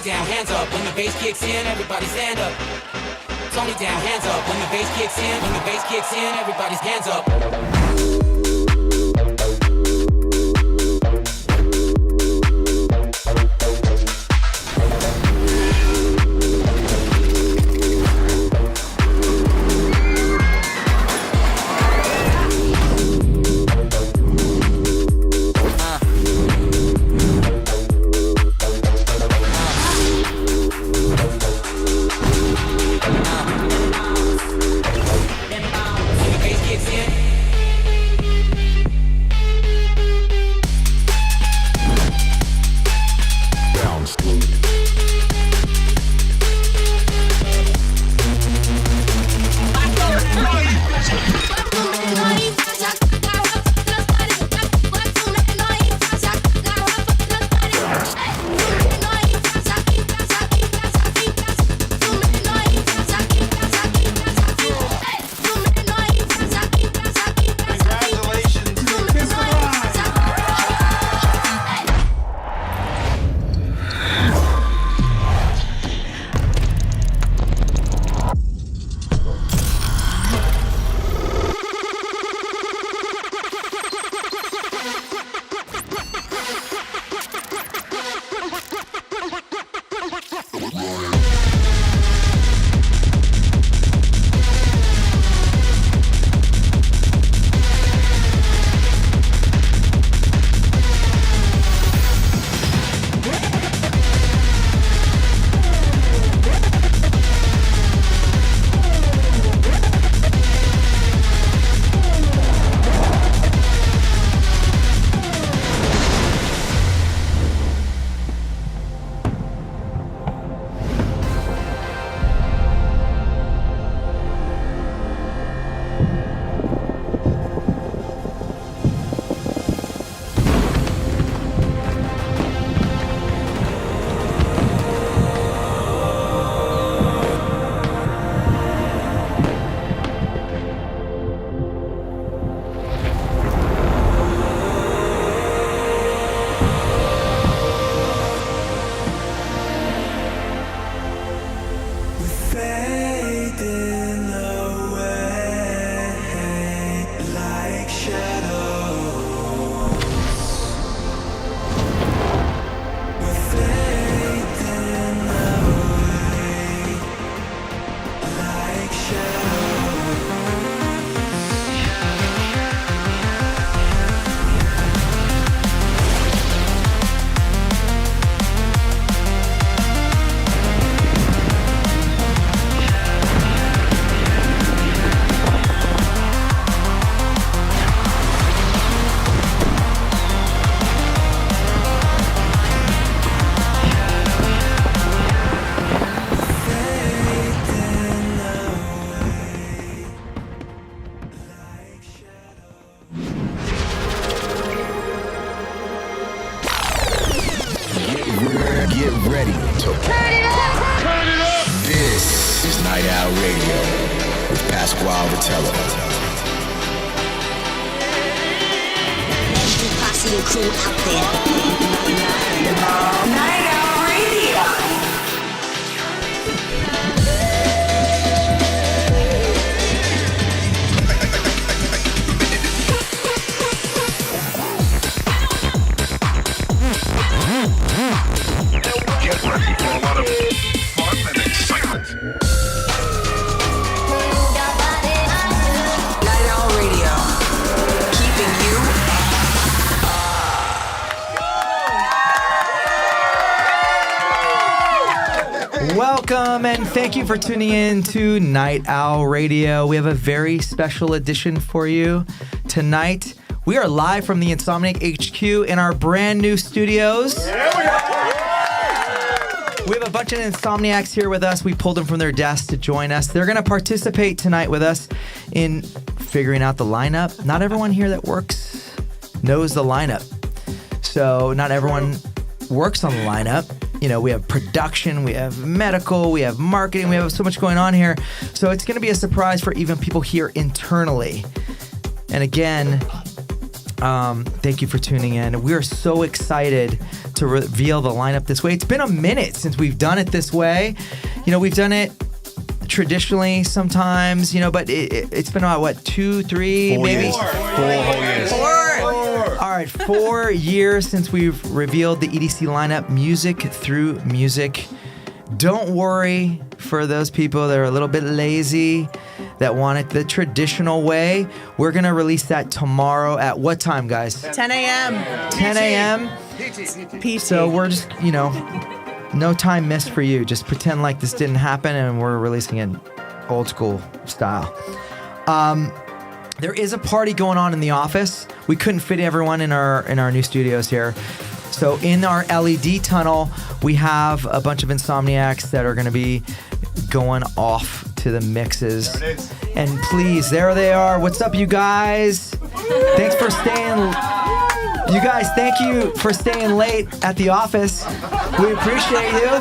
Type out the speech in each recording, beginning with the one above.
down, hands up. When the bass kicks in, everybody stand up. It's only down, hands up. When the bass kicks in, when the bass kicks in, everybody's hands up. Pasquale Rotella. Every posse and crew out there. Night Out Radio. Get ready for a lot of fun and excitement. Night Out Radio. Keeping you Welcome and thank you for tuning in to Night Owl Radio. We have a very special edition for you tonight. We are live from the Insomniac HQ in our brand new studios. We have a bunch of Insomniacs here with us. We pulled them from their desks to join us. They're going to participate tonight with us in figuring out the lineup. Not everyone here that works knows the lineup. So not everyone works on the lineup. You know, we have production, we have medical, we have marketing, we have so much going on here. So it's going to be a surprise for even people here internally. And again, thank you for tuning in. We are so excited to reveal the lineup this way. It's been a minute since we've done it this way. We've done it traditionally sometimes, but it's been about, what, 2, 3, maybe? 4 whole years. 4. All right, 4 years since we've revealed the EDC lineup, music through music. Don't worry for those people that are a little bit lazy, that want it the traditional way. We're going to release that tomorrow at what time, guys? 10 a.m. 10 a.m. PT. So we're just, no time missed for you. Just pretend like this didn't happen and we're releasing it old school style. There is a party going on in the office. We couldn't fit everyone in our new studios here. So in our LED tunnel, we have a bunch of Insomniacs that are going to be going off to the mixes. There it is. And please, there they are. What's up, you guys? Thanks for staying. You guys, thank you for staying late at the office. We appreciate you.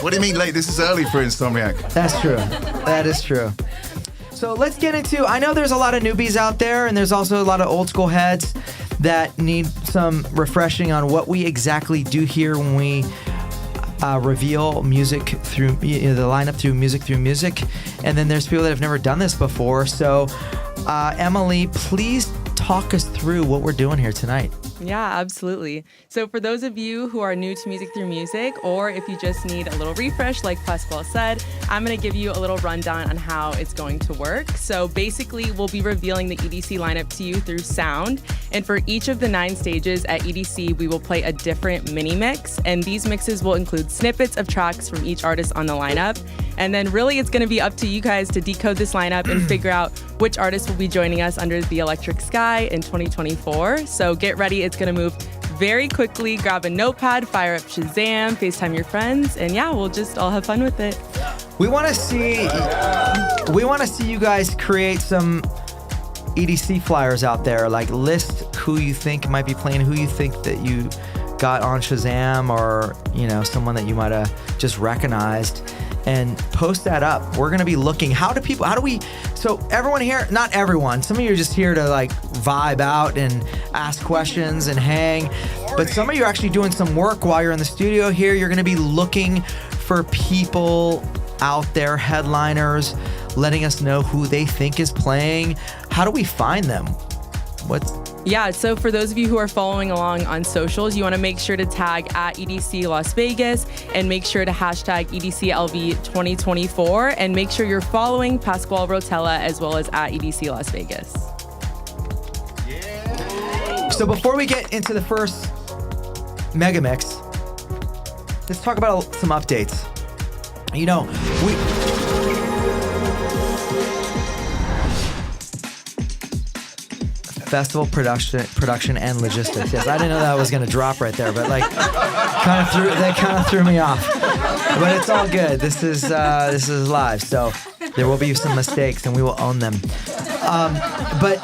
What do you mean late? This is early for Insomniac. That's true. That is true. So let's get into, I know there's a lot of newbies out there, and there's also a lot of old school heads that need some refreshing on what we exactly do here when we reveal music through the lineup through music. And then there's people that have never done this before. So Emily, please talk us through what we're doing here tonight. Yeah, absolutely. So for those of you who are new to Music Through Music, or if you just need a little refresh, like Pasquale said, I'm going to give you a little rundown on how it's going to work. So basically, we'll be revealing the EDC lineup to you through sound. And for each of the 9 stages at EDC, we will play a different mini mix. And these mixes will include snippets of tracks from each artist on the lineup. And then really, it's going to be up to you guys to decode this lineup and figure out which artists will be joining us under the electric sky in 2024. So get ready. It's going to move very quickly. Grab a notepad, fire up Shazam, FaceTime your friends, and yeah, we'll just all have fun with it. We want to see you guys create some EDC flyers out there. Like, list who you think might be playing, who you think that you got on Shazam, or someone that you might have just recognized, and post that up. We're gonna be looking. So everyone here, not everyone, some of you are just here to like vibe out and ask questions and hang, but some of you are actually doing some work while you're in the studio here. You're gonna be looking for people out there, headliners, letting us know who they think is playing. How do we find them? Yeah, so for those of you who are following along on socials, you want to make sure to tag at EDC Las Vegas and make sure to hashtag EDCLV 2024 and make sure you're following Pasquale Rotella as well as at EDC Las Vegas. Yeah. So before we get into the first megamix, let's talk about some updates. Festival production and logistics. Yes, I didn't know that was going to drop right there, but kind of threw me off. But it's all good. This is live, so there will be some mistakes, and we will own them. But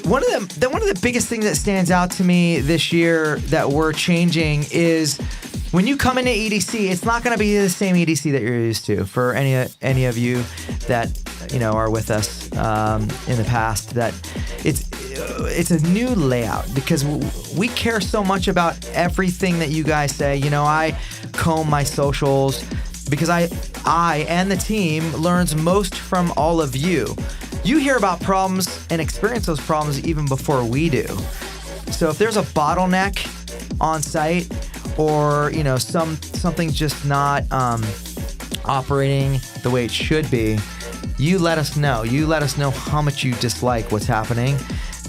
one of the biggest things that stands out to me this year that we're changing is when you come into EDC, it's not going to be the same EDC that you're used to. For any of you that are with us in the past, that it's a new layout because we care so much about everything that you guys say. I comb my socials because I and the team learns most from all of you. You hear about problems and experience those problems even before we do. So if there's a bottleneck on site, or something just not operating the way it should be, you let us know. You let us know how much you dislike what's happening.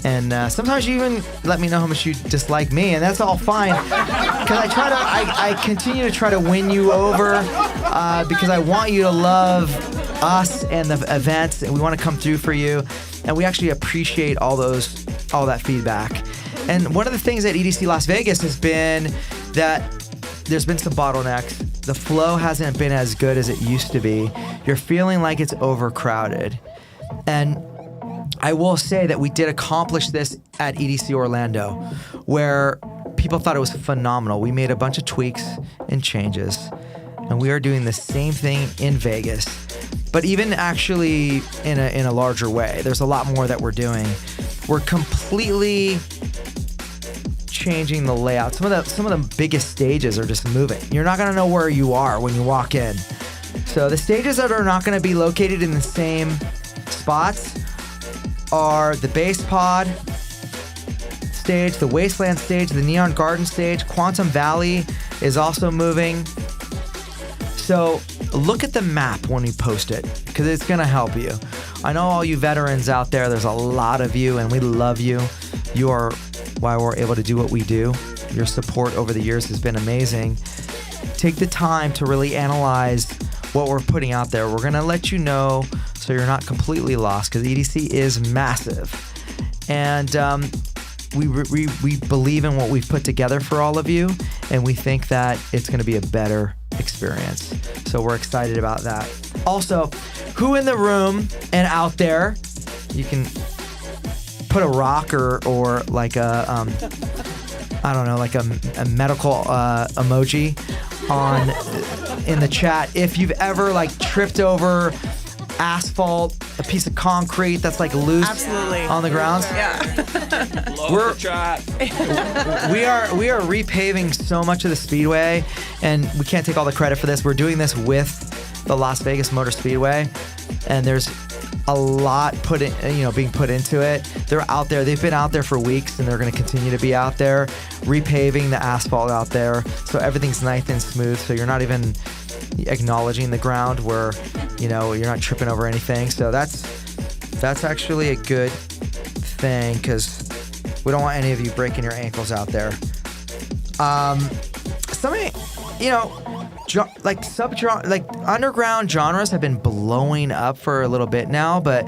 And sometimes you even let me know how much you dislike me, and that's all fine. Because I continue to try to win you over because I want you to love us and the events, and we want to come through for you. And we actually appreciate all that feedback. And one of the things at EDC Las Vegas has been that there's been some bottlenecks. The flow hasn't been as good as it used to be. You're feeling like it's overcrowded. And I will say that we did accomplish this at EDC Orlando, where people thought it was phenomenal. We made a bunch of tweaks and changes, and we are doing the same thing in Vegas, but even actually in a larger way. There's a lot more that we're doing. We're completely changing the layout. Some of the biggest stages are just moving. You're not gonna know where you are when you walk in. So the stages that are not gonna be located in the same spots are the Basspod stage, the Wasteland stage, the Neon Garden stage. Quantum Valley is also moving. So look at the map when we post it, because it's gonna help you. I know all you veterans out there, there's a lot of you, and we love you. You are why we're able to do what we do. Your support over the years has been amazing. Take the time to really analyze what we're putting out there. We're gonna let you know so you're not completely lost, because EDC is massive. And we believe in what we've put together for all of you, and we think that it's gonna be a better experience. So we're excited about that. Also, who in the room and out there, you can put a rock or like a I don't know, like a medical emoji on in the chat if you've ever like tripped over asphalt, a piece of concrete that's like loose on the ground. We are repaving so much of the speedway, and we can't take all the credit for this. We're doing this with the Las Vegas Motor Speedway, and there's a lot being put into it. They're out there. They've been out there for weeks, and they're going to continue to be out there repaving the asphalt out there, so everything's nice and smooth. So you're not even acknowledging the ground where you're not tripping over anything. So that's actually a good thing, because we don't want any of you breaking your ankles out there. Underground genres have been blowing up for a little bit now, but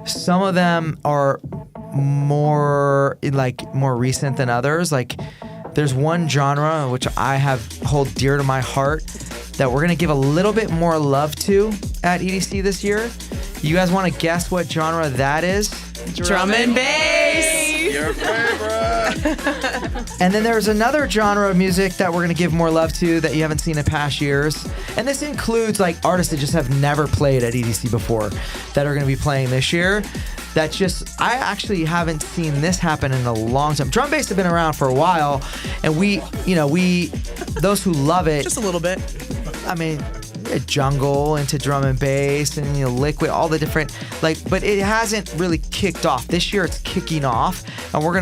some of them are more recent than others. Like, there's one genre which I hold dear to my heart that we're gonna give a little bit more love to at EDC this year. You guys want to guess what genre that is? Drum and bass. Your favorite. And then there's another genre of music that we're going to give more love to that you haven't seen in past years. And this includes like artists that just have never played at EDC before that are going to be playing this year. I actually haven't seen this happen in a long time. Drum bass have been around for a while, and we, those who love it. Just a little bit. I mean, jungle into drum and bass and liquid, all the different but it hasn't really kicked off. This year it's kicking off, and we're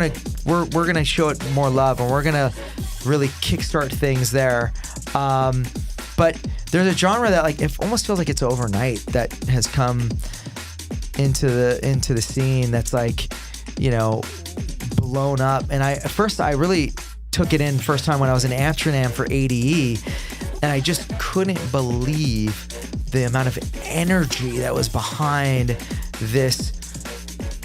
gonna show it more love, and we're gonna really kickstart things there. But there's a genre that it almost feels like it's overnight that has come into the scene that's blown up. And at first I really took it in first time when I was in Amsterdam for ADE, and I just couldn't believe the amount of energy that was behind this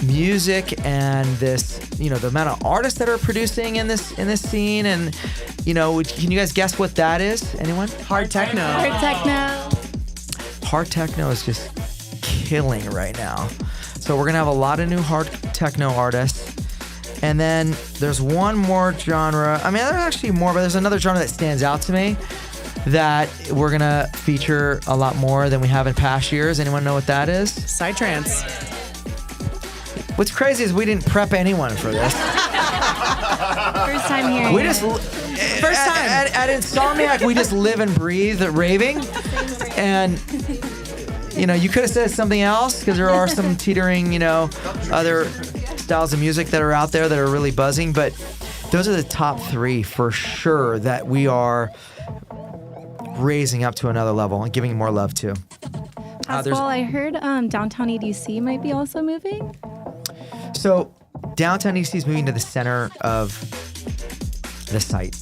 music and this, the amount of artists that are producing in this scene. And, can you guys guess what that is? Anyone? Hard techno. Hard techno. Hard techno is just killing right now. So we're going to have a lot of new hard techno artists. And then there's one more genre. I mean, there's actually more, but there's another genre that stands out to me that we're going to feature a lot more than we have in past years. Anyone know what that is? Psytrance. What's crazy is we didn't prep anyone for this. First time hearing We just... First time. At Insomniac, we just live and breathe raving. And... you could have said something else, because there are some teetering, other styles of music that are out there that are really buzzing. But those are the top three for sure that we are raising up to another level and giving more love to. Pasquale, I heard downtown EDC might be also moving. So downtown EDC is moving to the center of the site.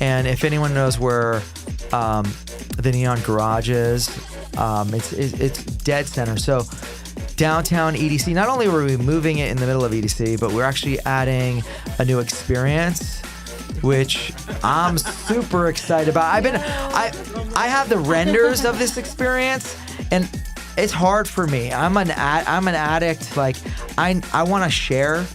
And if anyone knows where the Neon Garage is, it's dead center. So downtown EDC, not only were we moving it in the middle of EDC, but we're actually adding a new experience, which I'm super excited about. I have the renders of this experience, and it's hard for me. I'm an addict. I want to share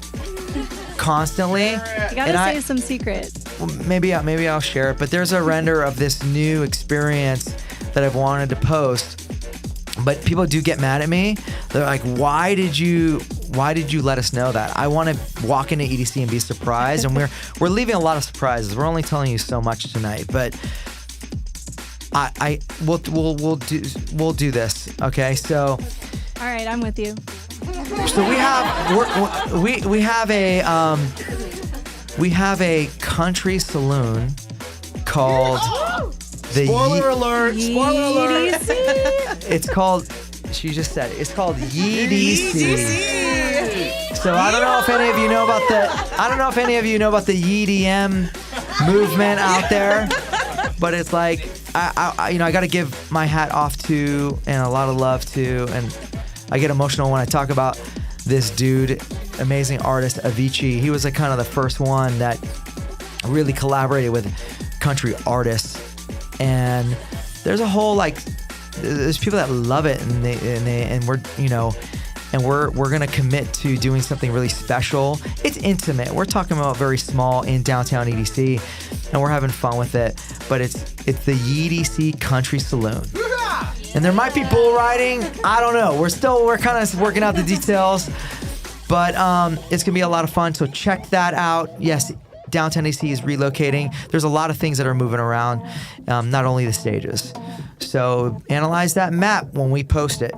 constantly. You gotta save some secrets. Well, maybe I'll share it. But there's a render of this new experience that I've wanted to post, but people do get mad at me. They're like, why did you why did you let us know that? I want to walk into EDC and be surprised, and we're leaving a lot of surprises. We're only telling you so much tonight, but we'll do this. Okay, so. All right, I'm with you. So we have a country saloon called the Spoiler alert! Spoiler alert! It's called. She just said it. It's called EDC. So I don't know if any of you know about the EDM movement out there, but it's like I got to give my hat off to and a lot of love to, and I get emotional when I talk about this dude, amazing artist Avicii. He was like kind of the first one that really collaborated with country artists, and there's a whole there's people that love it, and we're gonna commit to doing something really special. It's intimate. We're talking about very small in downtown EDC, and we're having fun with it. But it's the EDC Country Saloon. And there might be bull riding. I don't know. We're kind of working out the details, but it's gonna be a lot of fun. So check that out. Yes, downtown DC is relocating. There's a lot of things that are moving around, not only the stages. So analyze that map when we post it.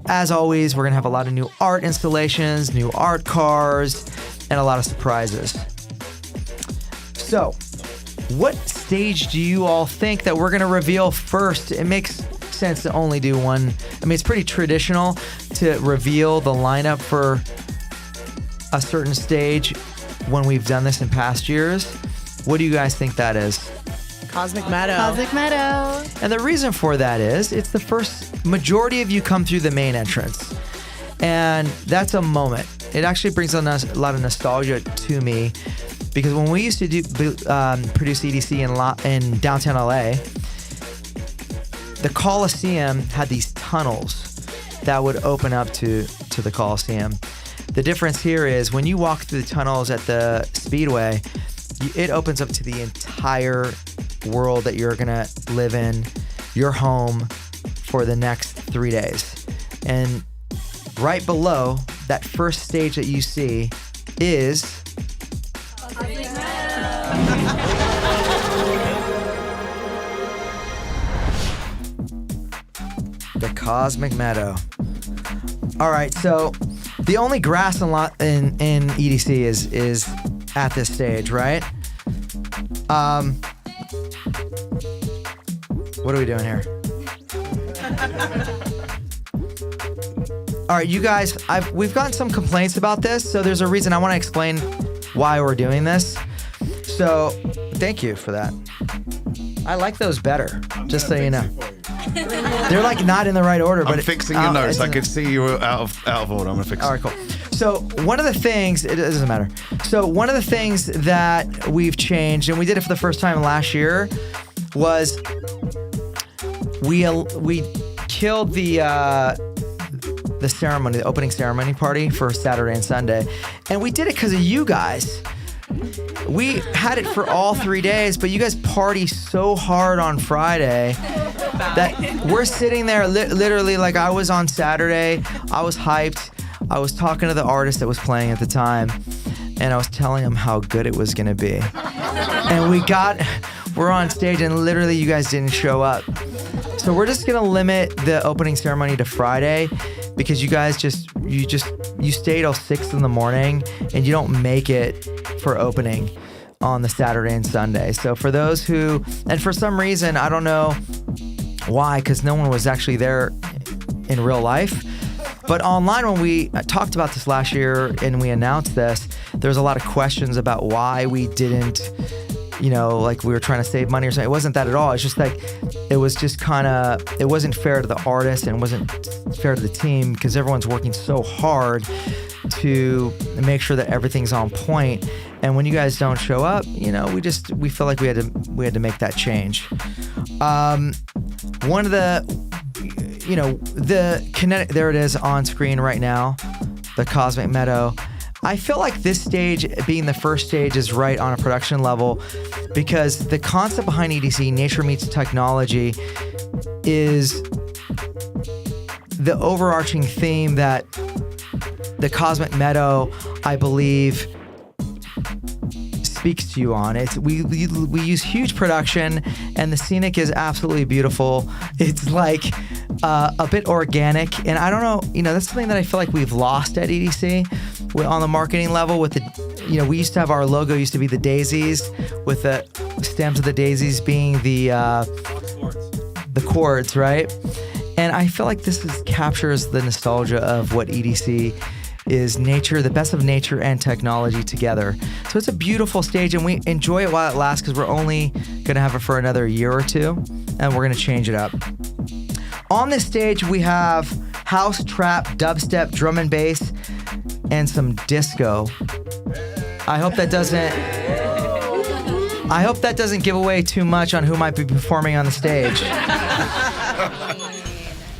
As always, we're gonna have a lot of new art installations, new art cars, and a lot of surprises. So, what stage do you all think that we're gonna reveal first? It makes sense to only do one. I mean, it's pretty traditional to reveal the lineup for a certain stage when we've done this in past years. What do you guys think that is? Cosmic Meadow. Cosmic Meadow. And the reason for that is it's the first majority of you come through the main entrance. And that's a moment. It actually brings on a lot of nostalgia to me, because when we used to produce EDC in downtown LA, the Coliseum had these tunnels that would open up to the Coliseum. The difference here is when you walk through the tunnels at the Speedway, it opens up to the entire world that you're gonna live in, your home, for the next 3 days. And right below that first stage that you see is the Cosmic Meadow. All right, so the only grass in EDC is at this stage, right? What are we doing here? All right, you guys, we've gotten some complaints about this, so there's a reason. I want to explain why we're doing this. So, thank you for that. I like those better, just so you know. They're like not in the right order, but I'm fixing your notes. I can see you out of order. I'm gonna fix it. All right, cool. So one of the things, it doesn't matter. So one of the things that we've changed, and we did it for the first time last year, was we killed the ceremony, the opening ceremony party for Saturday and Sunday, and we did it because of you guys. We had it for all 3 days, but you guys party so hard on Friday that we're sitting there literally like I was on Saturday. I was hyped. I was talking to the artist that was playing at the time, and I was telling him how good it was gonna be. And we're on stage, and literally you guys didn't show up. So we're just gonna limit the opening ceremony to Friday, because you guys you stay till 6 in the morning, and you don't make it for opening on the Saturday and Sunday. So for those who, and for some reason, I don't know why, because no one was actually there in real life, but online when we talked about this last year and we announced this, there's a lot of questions about why we didn't, like we were trying to save money or something. It wasn't that at all. It's just like, it was just it wasn't fair to the artist, and it wasn't fair to the team, because everyone's working so hard to make sure that everything's on point. And when you guys don't show up, we feel like we had to make that change. One of the Kinetic, there it is on screen right now, the Cosmic Meadow. I feel like this stage, being the first stage, is right on a production level, because the concept behind EDC, Nature Meets Technology, is the overarching theme that the Cosmic Meadow, I believe, speaks to you on. We use huge production, and the scenic is absolutely beautiful. It's like a bit organic, and I don't know, that's something that I feel like we've lost at EDC on the marketing level. With the, we used to have, our logo used to be the daisies, with the stems of the daisies being the chords, right? And I feel like this captures the nostalgia of what EDC is, nature, the best of nature and technology together. So it's a beautiful stage, and we enjoy it while it lasts, because we're only going to have it for another year or two, and we're going to change it up. On this stage, we have house, trap, dubstep, drum and bass, and some disco. I hope that doesn't give away too much on who might be performing on the stage.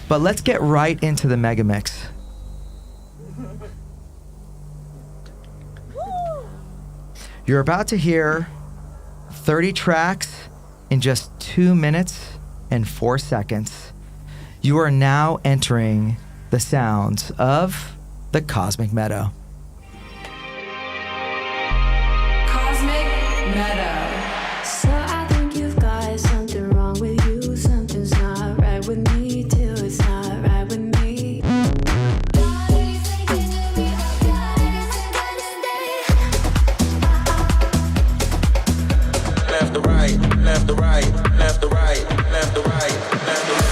But let's get right into the megamix. You're about to hear 30 tracks in just 2 minutes and 4 seconds. You are now entering the sounds of the Cosmic Meadow. Cosmic Meadow. So I think you've got something wrong with you. Something's not right with me till it's not right with me. Left to right, left to right, left to right, left to right, left to right.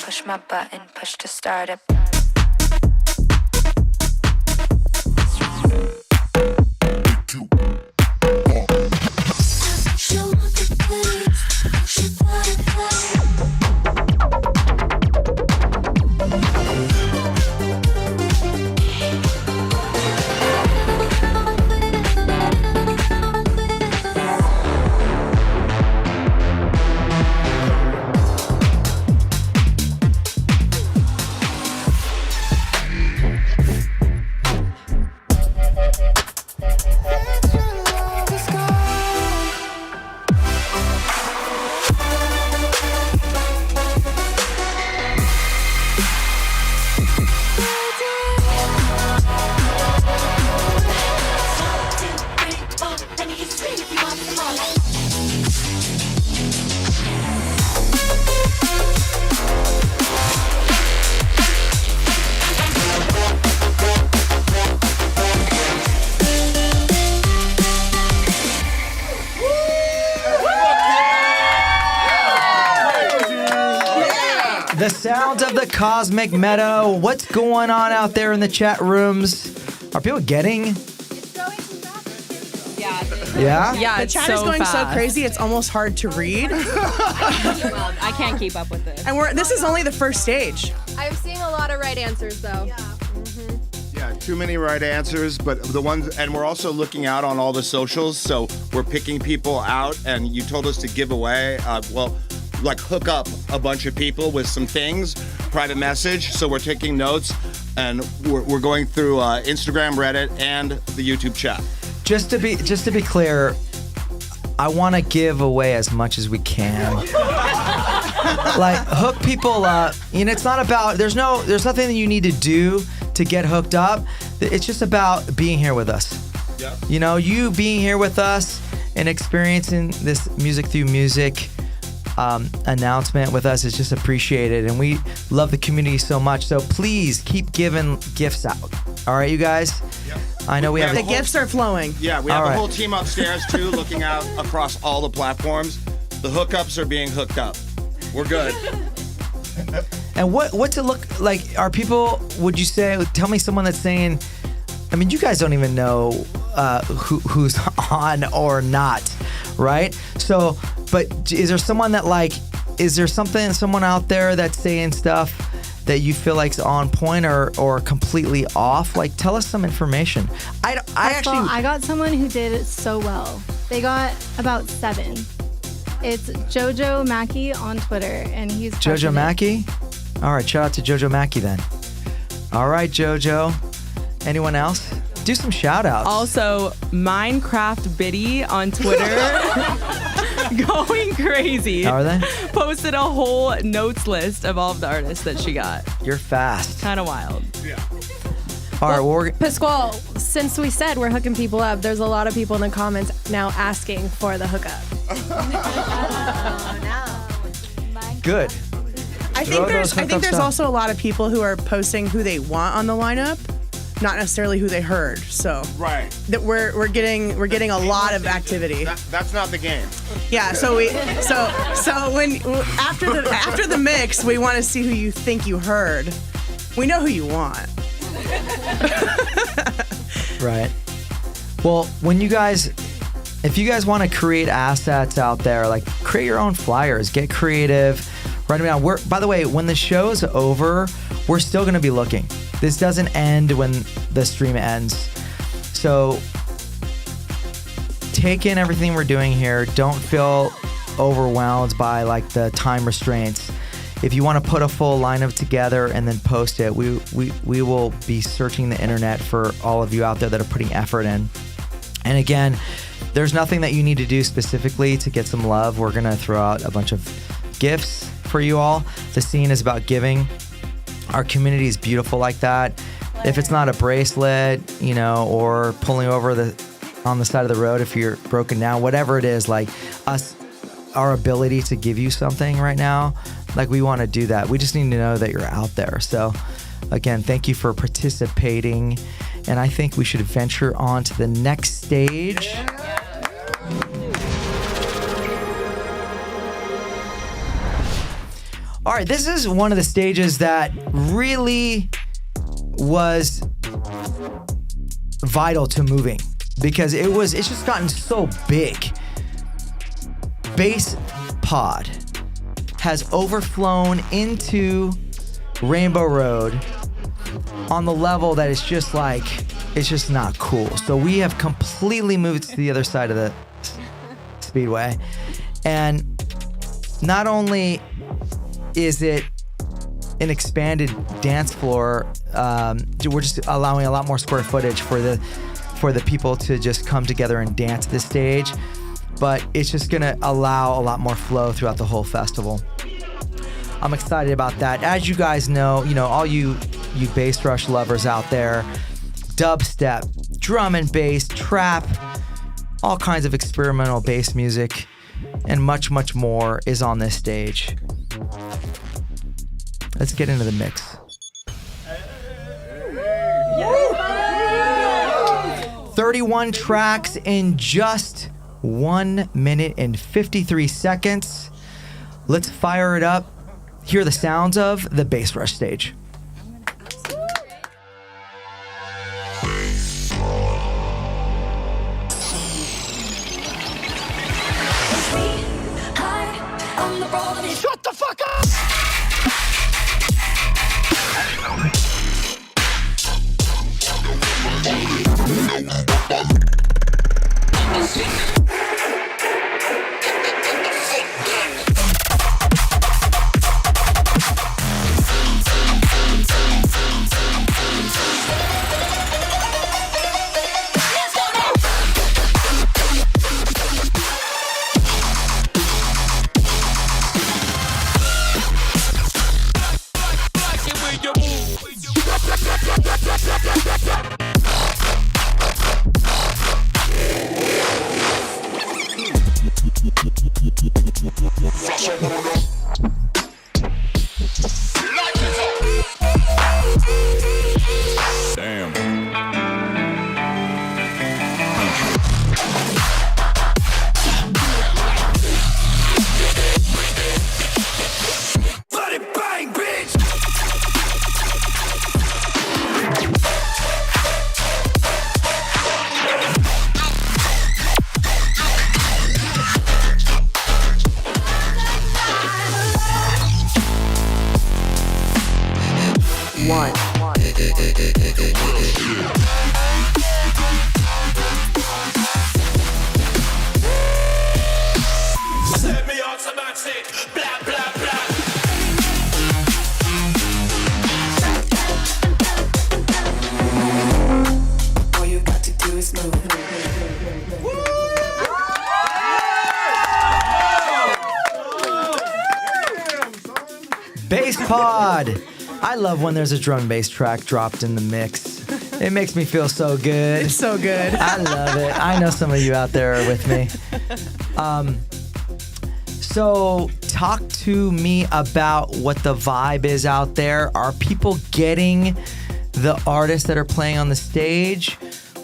Push my button, push to start it. The sounds of the Cosmic Meadow. What's going on out there in the chat rooms? Are people getting? Yeah? Yeah, The it's chat so is going fast. so crazy, it's almost hard to read. Well, I can't keep up with it. And this is only the first stage. I'm seeing a lot of right answers, though. Yeah, too many right answers, but the ones, and we're also looking out on all the socials, so we're picking people out, and you told us to give away, hook up a bunch of people with some things, private message, so we're taking notes, and we're going through Instagram, Reddit, and the YouTube chat. Just to be clear, I want to give away as much as we can. Hook people up. It's not about, there's nothing that you need to do to get hooked up. It's just about being here with us. Yeah. You being here with us and experiencing this music through music announcement with us is just appreciated, and we love the community so much. So please keep giving gifts out. All right, you guys? Yep. I know we have The gifts are flowing. Yeah, we have a whole team upstairs too, looking out across all the platforms. The hookups are being hooked up. We're good. And what's it look like? Are people, would you say, tell me someone that's saying, I mean, you guys don't even know who's on or not, right? So, but is there someone that someone out there that's saying stuff that you feel like's on point or completely off? Tell us some information. I got someone who did it so well. They got about 7. It's Jojo Mackey on Twitter, and he's Jojo Mackey? All right, shout out to Jojo Mackey then. All right, Jojo. Anyone else? Do some shout outs. Also, Minecraft Biddy on Twitter. Going crazy. How are they? Posted a whole notes list of all of the artists that she got. You're fast. Kind of wild. Yeah. All right, well, Pasquale, since we said we're hooking people up, there's a lot of people in the comments now asking for the hookup. Good. I think there's also a lot of people who are posting who they want on the lineup, not necessarily who they heard. So right, that we're getting a lot of activity. That's not the game. Yeah. So when after the mix, we want to see who you think you heard. We know who you want. Right. Well, if you guys want to create assets out there, like create your own flyers, get creative, write them down. By the way, when the show's over, we're still going to be looking. This doesn't end when the stream ends. So take in everything we're doing here. Don't feel overwhelmed by like the time restraints. If you want to put a full lineup together and then post it, we will be searching the internet for all of you out there that are putting effort in. And again, there's nothing that you need to do specifically to get some love. We're going to throw out a bunch of gifts for you all. The scene is about giving. Our community is beautiful like that. If it's not a bracelet, or pulling over on the side of the road if you're broken down, whatever it is, like our ability to give you something right now, like we want to do that. We just need to know that you're out there. So again, thank you for participating. And I think we should venture on to the next stage. All right, this is one of the stages that really was vital to moving because it's just gotten so big. Basspod has overflown into Rainbow Road on the level that it's just not cool. So we have completely moved to the other side of the speedway. And not only is it an expanded dance floor, we're just allowing a lot more square footage for the people to just come together and dance this stage, but it's just gonna allow a lot more flow throughout the whole festival. I'm excited about that. As you guys know, all you bass rush lovers out there, dubstep, drum and bass, trap, all kinds of experimental bass music, and much, much more is on this stage. Let's get into the mix. 31 tracks in just 1 minute and 53 seconds. Let's fire it up. Hear the sounds of the Bass Rush stage. Shut the fuck up! Set me it. Blah, blah, blah. All you got to do is move. Basspod. I love when there's a drum and bass track dropped in the mix. It makes me feel so good. It's so good. I love it. I know some of you out there are with me. So talk to me about what the vibe is out there. Are people getting the artists that are playing on the stage?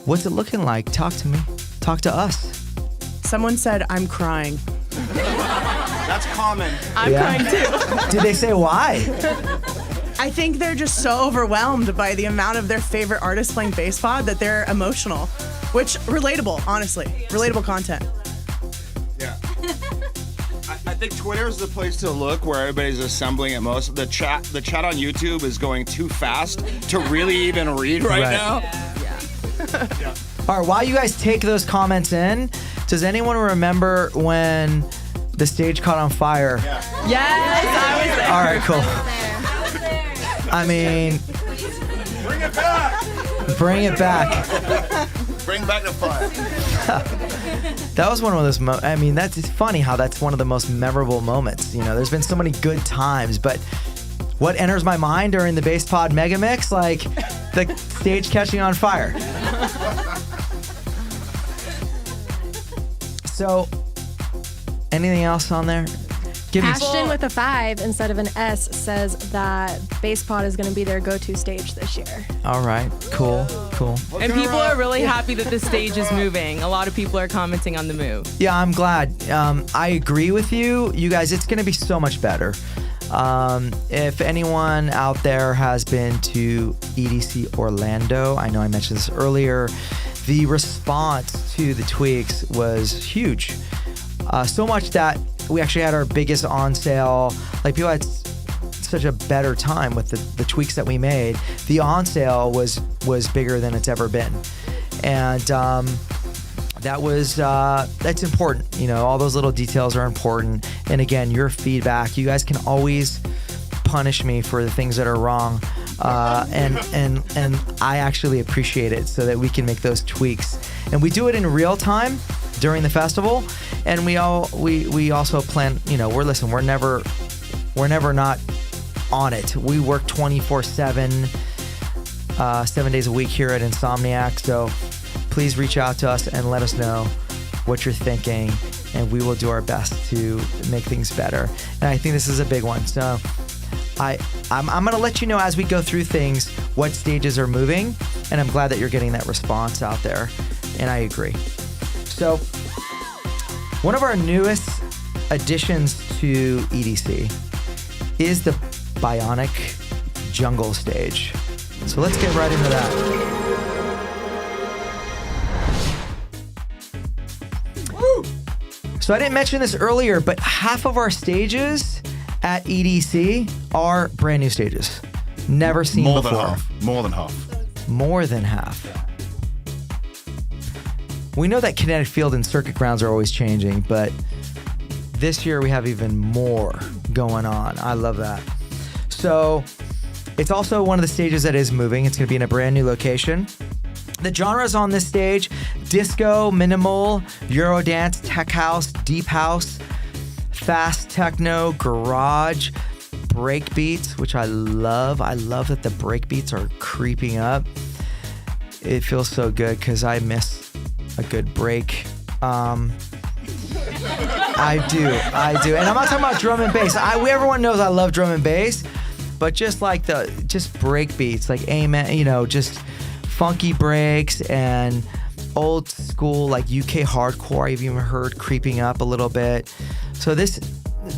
What's it looking like? Talk to me. Talk to us. Someone said, I'm crying. That's common. I'm crying too. Did they say why? I think they're just so overwhelmed by the amount of their favorite artists playing Basspod that they're emotional, which relatable, honestly. Relatable content. Yeah. I think Twitter is the place to look where everybody's assembling at most. The chat on YouTube is going too fast to really even read right now. Yeah. All right, while you guys take those comments in, does anyone remember when the stage caught on fire? Yes, I was there. All right, cool. I mean, Bring it back. bring it back. Bring back the fire. That was one of those I mean, it's funny how that's one of the most memorable moments. You know, there's been so many good times, but what enters my mind during the Basspod megamix? Like the stage catching on fire. So, anything else on there? Give me Ashton with a 5 instead of an S says that Basspod is going to be their go-to stage this year. All right, cool. And people are really happy that the stage is moving. A lot of people are commenting on the move. Yeah, I'm glad. I agree with you. You guys, it's going to be so much better. If anyone out there has been to EDC Orlando, I know I mentioned this earlier, the response to the tweaks was huge. So much that we actually had our biggest on sale. Like, people had such a better time with the tweaks that we made. The on sale was bigger than it's ever been. And that's important. You know, all those little details are important. And again, your feedback, you guys can always punish me for the things that are wrong. And I actually appreciate it so that we can make those tweaks. And we do it in real time during the festival. And we also plan, you know, we're never not on it. We work 24/7, 7 days a week here at Insomniac. So please reach out to us and let us know what you're thinking, and we will do our best to make things better. And I think this is a big one. So I'm going to let you know as we go through things what stages are moving, and I'm glad that you're getting that response out there, and I agree. So one of our newest additions to EDC is the Bionic Jungle stage. So let's get right into that. Woo! So I didn't mention this earlier, but half of our stages at EDC are brand new stages. Never seen before. More than half. More than half. We know that Kinetic Field and circuit grounds are always changing, but this year we have even more going on. I love that. So it's also one of the stages that is moving. It's going to be in a brand new location. The genres on this stage: disco, minimal, Eurodance, tech house, deep house, fast techno, garage, break beats, which I love. I love that the break beats are creeping up. It feels so good because I miss a good break. I do. And I'm not talking about drum and bass. Everyone knows I love drum and bass, but just break beats, like amen, you know, just funky breaks and old school, like UK hardcore I've even heard creeping up a little bit. So this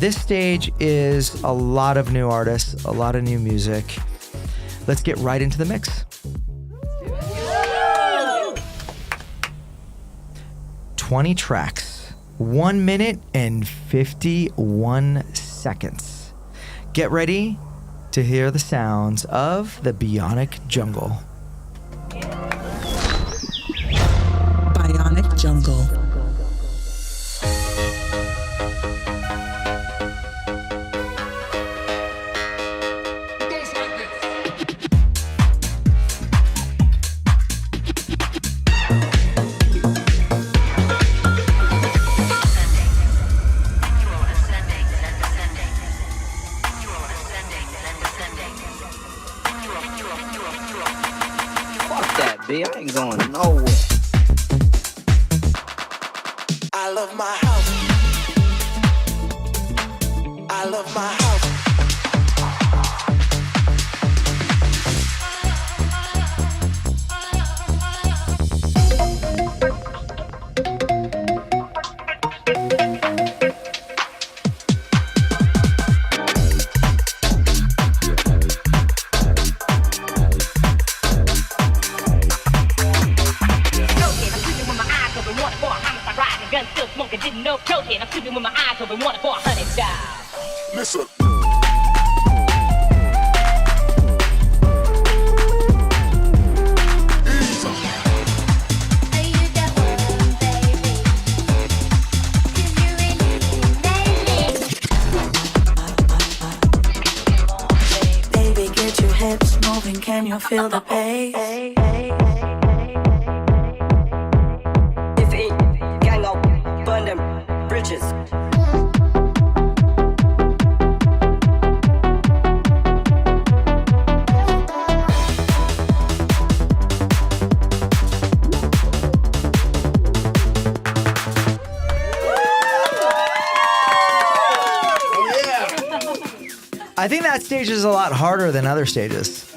stage is a lot of new artists, a lot of new music. Let's get right into the mix. 20 tracks, 1 minute and 51 seconds. Get ready to hear the sounds of the Bionic Jungle. Bionic Jungle. B, I ain't going nowhere. I love my house. I love my house. Didn't know cocaine. I'm sleeping with my eyes open, wanted for $100. Listen. Baby, get your hips moving. Can you feel the bass? Bridges. I think that stage is a lot harder than other stages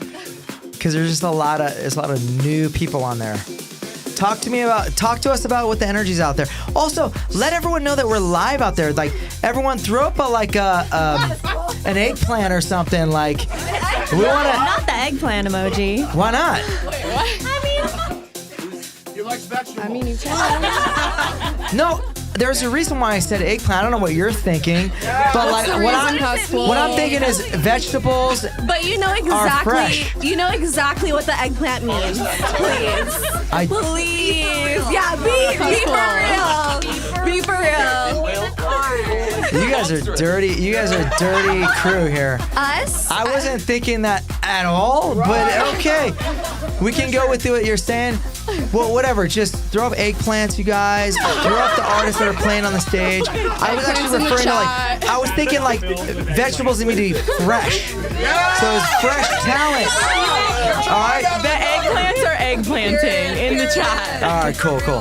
because there's just a lot of new people on there. Talk to us about what the energy's out there. Also, let everyone know that we're live out there. Like, everyone throw up an eggplant or something. Like, we want to. Not the eggplant emoji. Why not? Wait, what? You like vegetables? I mean, you can. No, there's a reason why I said eggplant. I don't know what you're thinking, but like what I'm thinking is vegetables. But you know are fresh. exactly. You know exactly what the eggplant means. Please. Please. Yeah, be for real. Be for real. You guys are dirty. You guys are a dirty crew here. Us? I wasn't thinking that at all, but okay. We can go with what you're saying. Well, whatever. Just throw up eggplants, you guys. Throw up the artists that are playing on the stage. I was actually referring to I was thinking like vegetables need to be fresh. So it's fresh talent. All right. The eggplants are eggplanting in the chat. All right, cool.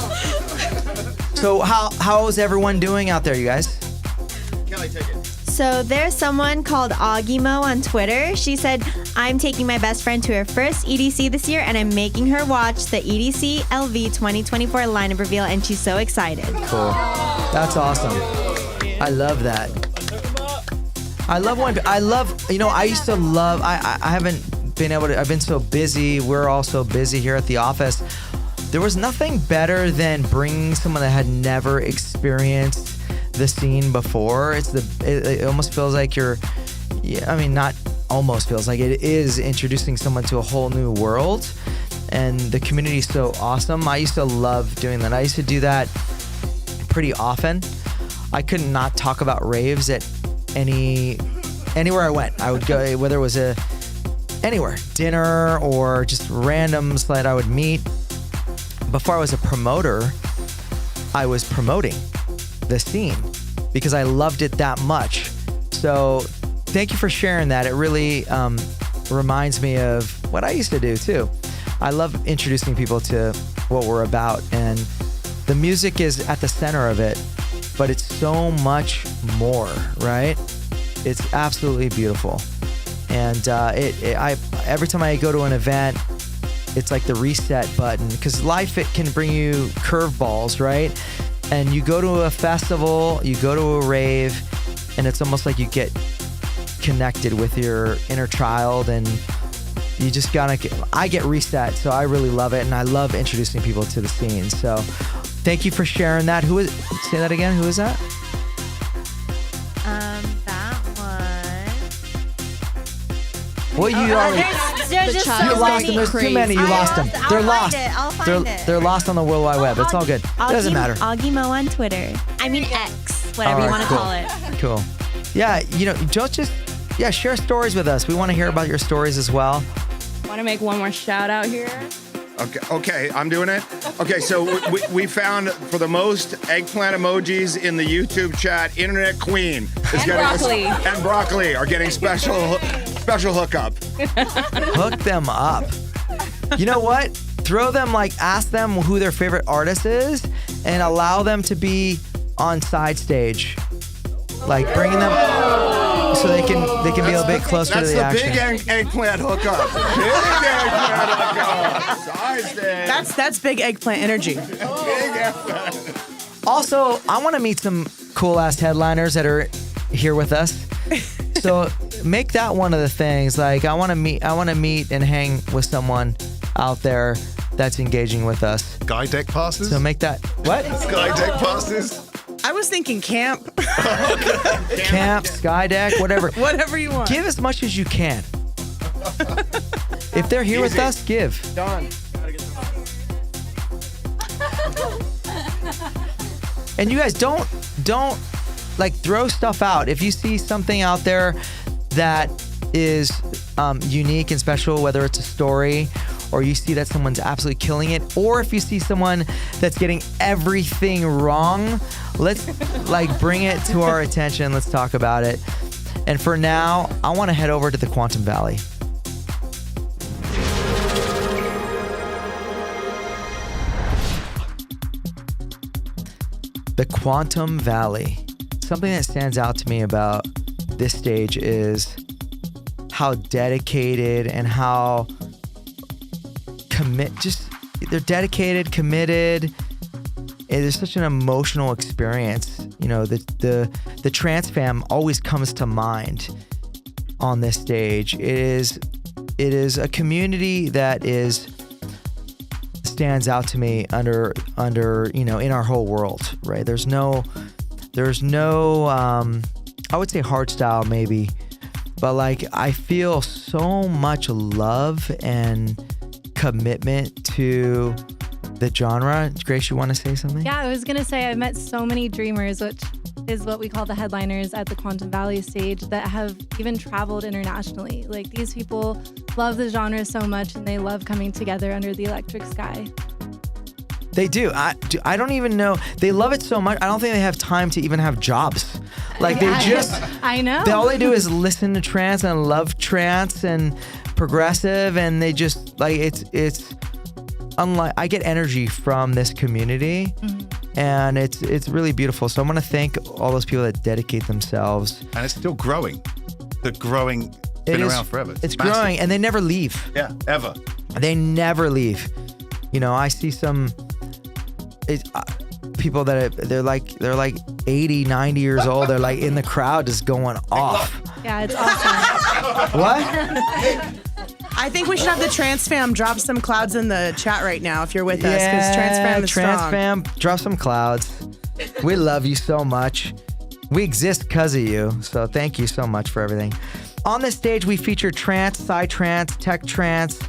So how's everyone doing out there, you guys? Kelly, take it. So there's someone called Augimo on Twitter. She said, I'm taking my best friend to her first EDC this year, and I'm making her watch the EDC LV 2024 lineup reveal, and she's so excited. Cool. That's awesome. I love that. I used to love, I haven't been able to, I've been so busy. We're all so busy here at the office. There was nothing better than bringing someone that had never experienced the scene before. It almost feels like not almost feels like it is introducing someone to a whole new world, and the community is so awesome. I used to love doing that. I used to do that pretty often. I could not talk about raves at anywhere I went. I would go, whether it was anywhere, dinner or just randoms that I would meet. Before I was a promoter, I was promoting the scene because I loved it that much. So thank you for sharing that. It really reminds me of what I used to do too. I love introducing people to what we're about, and the music is at the center of it, but it's so much more, right? It's absolutely beautiful. And every time I go to an event, it's like the reset button, because life, it can bring you curveballs, right? And you go to a festival, you go to a rave, and it's almost like you get connected with your inner child, and you just I get reset, so I really love it, and I love introducing people to the scene. So thank you for sharing that. Say that again, who is that? That one. Well, you already... There's just you lost them. There's too many. You lost them. They're lost. I'll find it. They're lost on the World Wide Web. It's all good. It doesn't matter. Augimo on Twitter. I mean X, whatever you want to call it. Cool. Yeah, share stories with us. We want to hear about your stories as well. Want to make one more shout out here? Okay, I'm doing it. Okay, so we found for the most eggplant emojis in the YouTube chat, Internet Queen and broccoli are getting special hookup. Hook them up. You know what? throw them, like, ask them who their favorite artist is and allow them to be on side stage. Like, bringing them so they can be a little bit closer to the action. That's the big eggplant hookup. Big eggplant hookup. Side stage. That's big eggplant energy. Big eggplant. Also, I want to meet some cool-ass headliners that are here with us. So make that one of the things. Like, I want to meet and hang with someone out there that's engaging with us. Sky deck passes? So make that what? Sky deck passes? I was thinking camp. Camp, sky deck, whatever. Whatever you want. Give as much as you can. If they're here with us, give. Done. And you guys don't like throw stuff out. If you see something out there that is unique and special, whether it's a story or you see that someone's absolutely killing it, or if you see someone that's getting everything wrong, let's like bring it to our attention. Let's talk about it. And for now, I want to head over to the Quantum Valley. The Quantum Valley. Something that stands out to me about this stage is how dedicated and how they're dedicated, committed. It is such an emotional experience. You know, the trance fam always comes to mind on this stage. It is a community that stands out to me under in our whole world, right? There's no I would say hard style maybe, but like I feel so much love and commitment to the genre. Grace, you want to say something? Yeah, I was going to say I've met so many dreamers, which is what we call the headliners at the Quantum Valley stage, that have even traveled internationally. Like, these people love the genre so much and they love coming together under the electric sky. They do. I don't even know. They love it so much. I don't think they have time to even have jobs. Like I know. All they do is listen to trance and love trance and progressive, and they just like it's unlike. I get energy from this community, and it's really beautiful. So I want to thank all those people that dedicate themselves. And it's still growing. The growing been around forever. It's massive. growing, and they never leave. Yeah, ever. They never leave. You know, I see some people that they're like 80, 90 years old. They're like in the crowd just going off. Yeah, it's awesome. What? I think we should have the Trans Fam drop some clouds in the chat right now if you're with us, because Trans Fam is Trans strong. Fam, drop some clouds. We love you so much. We exist because of you, so thank you so much for everything. On this stage, we feature trance, psytrance, tech trance,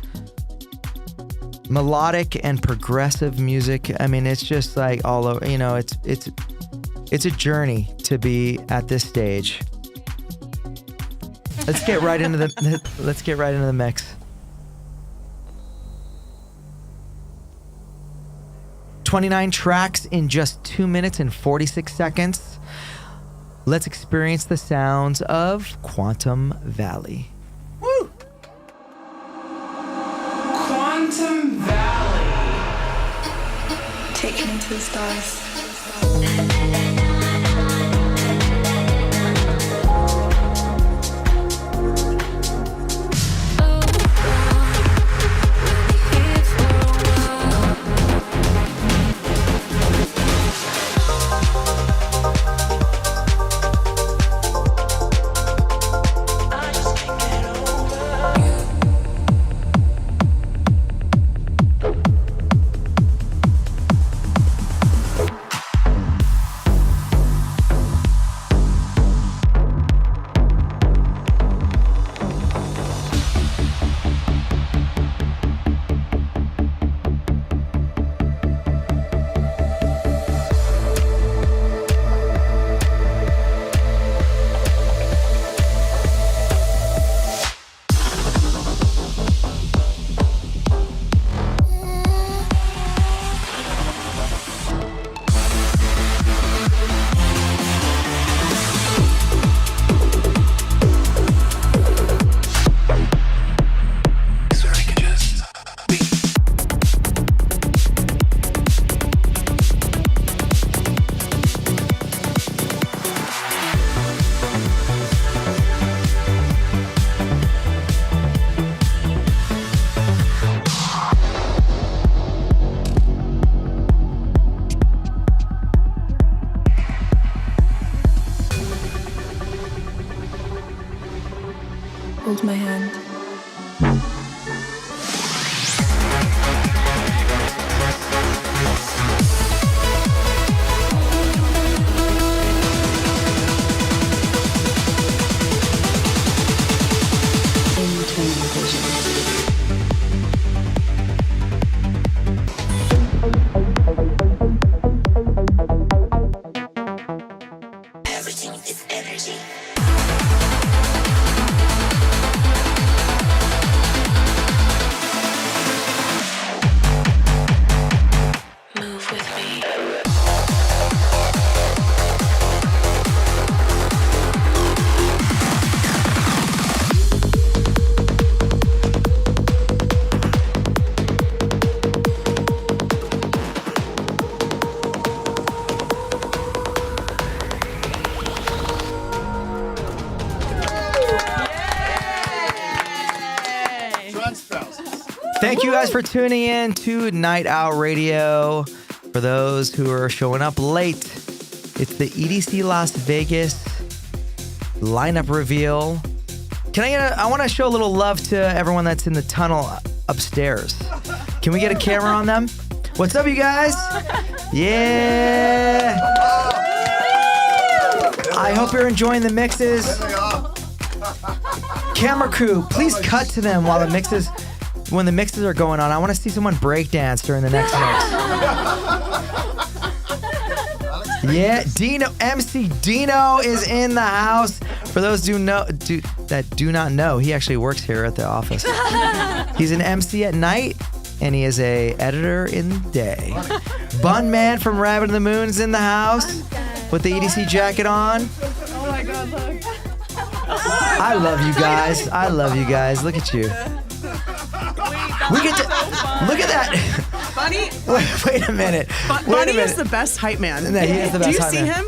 melodic and progressive music. I mean, it's just like all over. You know, it's a journey to be at this stage. Let's get right into the mix. "29 tracks in just 2 minutes and 46 seconds. Let's experience the sounds of Quantum Valley. Woo! Quantum Valley. Take me to the stars. hold my hand. Everything is energy. Move with me. Thank you guys for tuning in to Night Owl Radio. For those who are showing up late, it's the EDC Las Vegas lineup reveal. I want to show a little love to everyone that's in the tunnel upstairs. Can we get a camera on them? What's up, you guys? Yeah. I hope you're enjoying the mixes. Camera crew, please cut to them while the mixes. When the mixes are going on, I want to see someone breakdance during the next mix. Yeah, Dino, MC Dino is in the house. For those that do not know, he actually works here at the office. He's an MC at night, and he is a editor in the day. Bun Man from Rabbit in the Moon is in the house with the EDC jacket on. Oh my God, look. I love you guys. I love you guys. Look at you. We get to look at that. Bunny. Wait a minute. Bunny is the best hype man. No, he is the best hype man. Do you see him?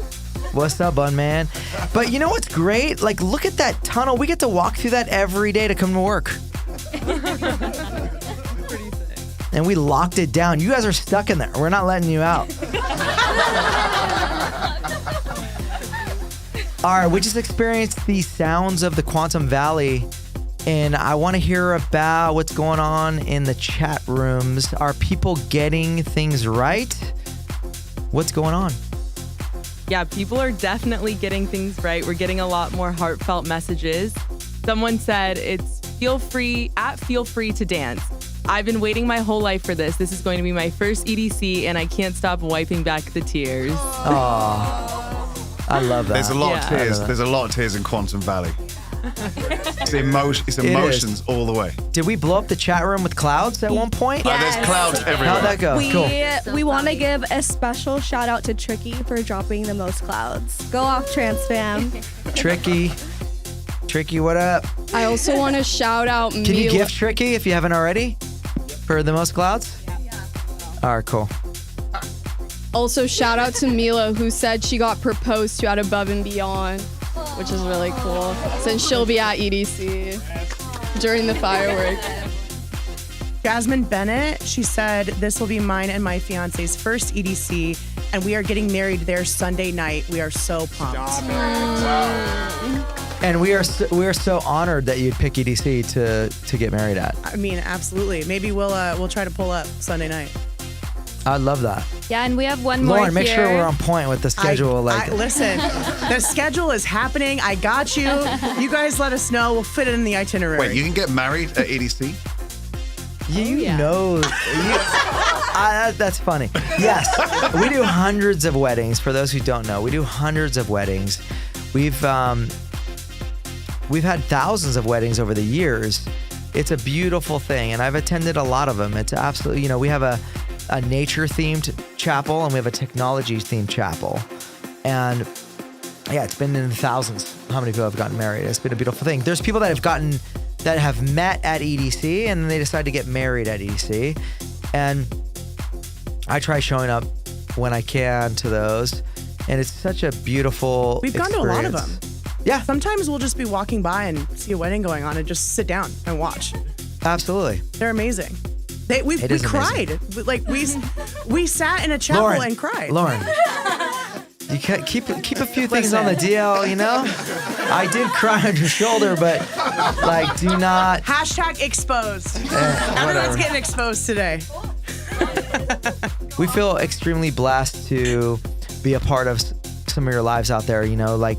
What's up, Bun Man? But you know what's great? Like, look at that tunnel. We get to walk through that every day to come to work. And we locked it down. You guys are stuck in there. We're not letting you out. All right, we just experienced the sounds of the Quantum Valley. And I want to hear about what's going on in the chat rooms. Are people getting things right? What's going on? Yeah, people are definitely getting things right. We're getting a lot more heartfelt messages. Someone said it's feel free to dance. I've been waiting my whole life for this. This is going to be my first EDC, and I can't stop wiping back the tears. Oh, I love that. There's a lot of tears. There's a lot of tears in Quantum Valley. It's emotions all the way. Did we blow up the chat room with clouds at one point? Yes. There's clouds everywhere. How'd that go? We want to give a special shout out to Tricky for dropping the most clouds. Go off, Trans Fam. Tricky, what up? I also want to shout out Can you gift Tricky if you haven't already? For the most clouds? All right, cool. Also, shout out to Mila, who said she got proposed to at Above and Beyond, which is really cool, since she'll be at EDC during the fireworks. Jasmine Bennett, she said, this will be mine and my fiance's first EDC, and we are getting married there Sunday night. We are so pumped. And we are so honored that you'd pick EDC to get married at. I mean, absolutely. Maybe we'll try to pull up Sunday night. I love that. Yeah, and we have one more Lauren, make here. sure we're on point with the schedule. Listen, the schedule is happening. I got you. You guys let us know. We'll fit it in the itinerary. Wait, you can get married at EDC? That's funny. Yes, we do hundreds of weddings. For those who don't know, we do hundreds of weddings. We've had thousands of weddings over the years. It's a beautiful thing, and I've attended a lot of them. It's absolutely, we have a nature-themed chapel, and we have a technology-themed chapel. And yeah, it's been in the thousands. How many people have gotten married? It's been a beautiful thing. There's people that have met at EDC, and then they decide to get married at EDC. And I try showing up when I can to those, and it's such a beautiful We've gone to a lot of them. Yeah. Sometimes we'll just be walking by and see a wedding going on and just sit down and watch. Absolutely. They're amazing. We cried. Like we sat in a chapel and cried. Lauren, You can't keep a few things on the DL, you know? I did cry on your shoulder, but like, do not. Hashtag exposed. Whatever. Everyone's getting exposed today. We feel extremely blessed to be a part of some of your lives out there, you know, like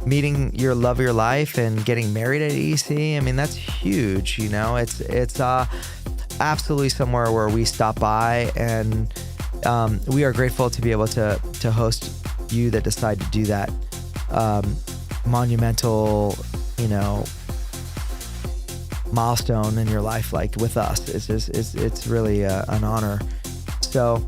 meeting your love of your life and getting married at EDC. I mean, that's huge, you know? It's absolutely somewhere where we stop by, and we are grateful to be able to host you that decide to do that monumental, you know, milestone in your life, like with us. It's really an honor. So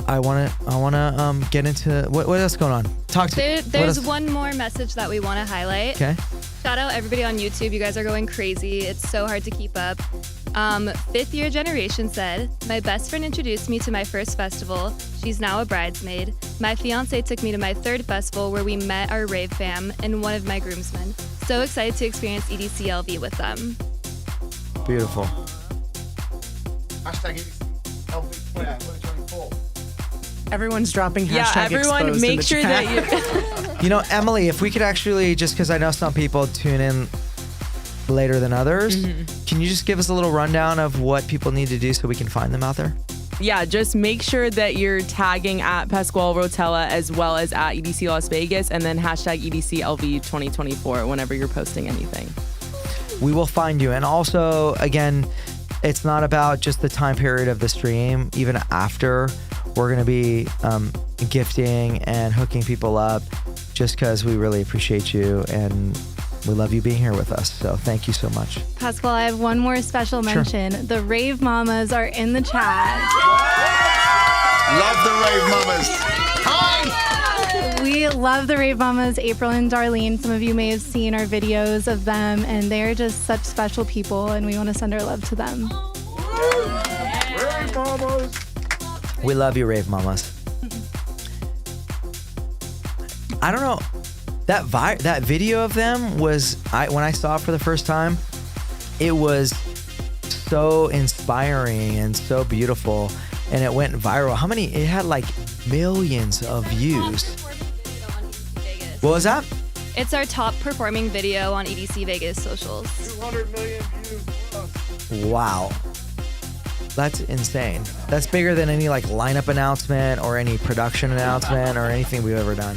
I wanna get into what else going on. Talk to There's one more message that we want to highlight. Okay. Shout out everybody on YouTube. You guys are going crazy. It's so hard to keep up. 5th Year Generation said, my best friend introduced me to my first festival. She's now a bridesmaid. My fiance took me to my 3rd festival where we met our rave fam and one of my groomsmen. So excited to experience EDC LV with them. Beautiful. Hashtag EDC LV 2024. Everyone's dropping hashtag everyone exposed in make the sure chat. that You know, Emily, if we could actually, just because I know some people tune in later than others, can you just give us a little rundown of what people need to do so we can find them out there? Yeah, just make sure that you're tagging at Pasquale Rotella as well as at EDC Las Vegas, and then hashtag EDC LV 2024 whenever you're posting anything. We will find you. And also, again, it's not about just the time period of the stream. Even after, we're going to be gifting and hooking people up just because we really appreciate you and we love you being here with us. So thank you so much. Pasquale, I have one more special mention. The Rave Mamas are in the chat. Love the Rave Mamas. Hi! We love the Rave Mamas, April and Darlene. Some of you may have seen our videos of them, and they're just such special people, and we want to send our love to them. Rave Mamas. We love you, Rave Mamas. I don't know. That video of them was, when I saw it for the first time, it was so inspiring and so beautiful, and it went viral. How many? It had like millions of views. What was that? It's our top performing video on EDC Vegas socials. 200 million views plus. Wow. That's insane. That's bigger than any like lineup announcement or any production announcement or anything we've ever done.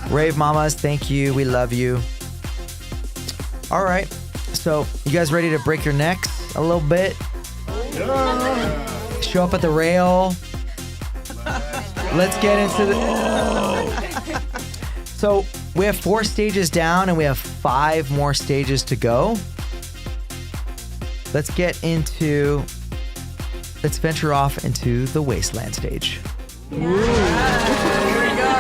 Rave Mamas, thank you. We love you. All right. So you guys ready to break your necks a little bit? Yeah. Show up at the rail. Let's get into the... So we have 4 stages down and we have 5 more stages to go. Let's venture off into the Wasteland stage. Here we go.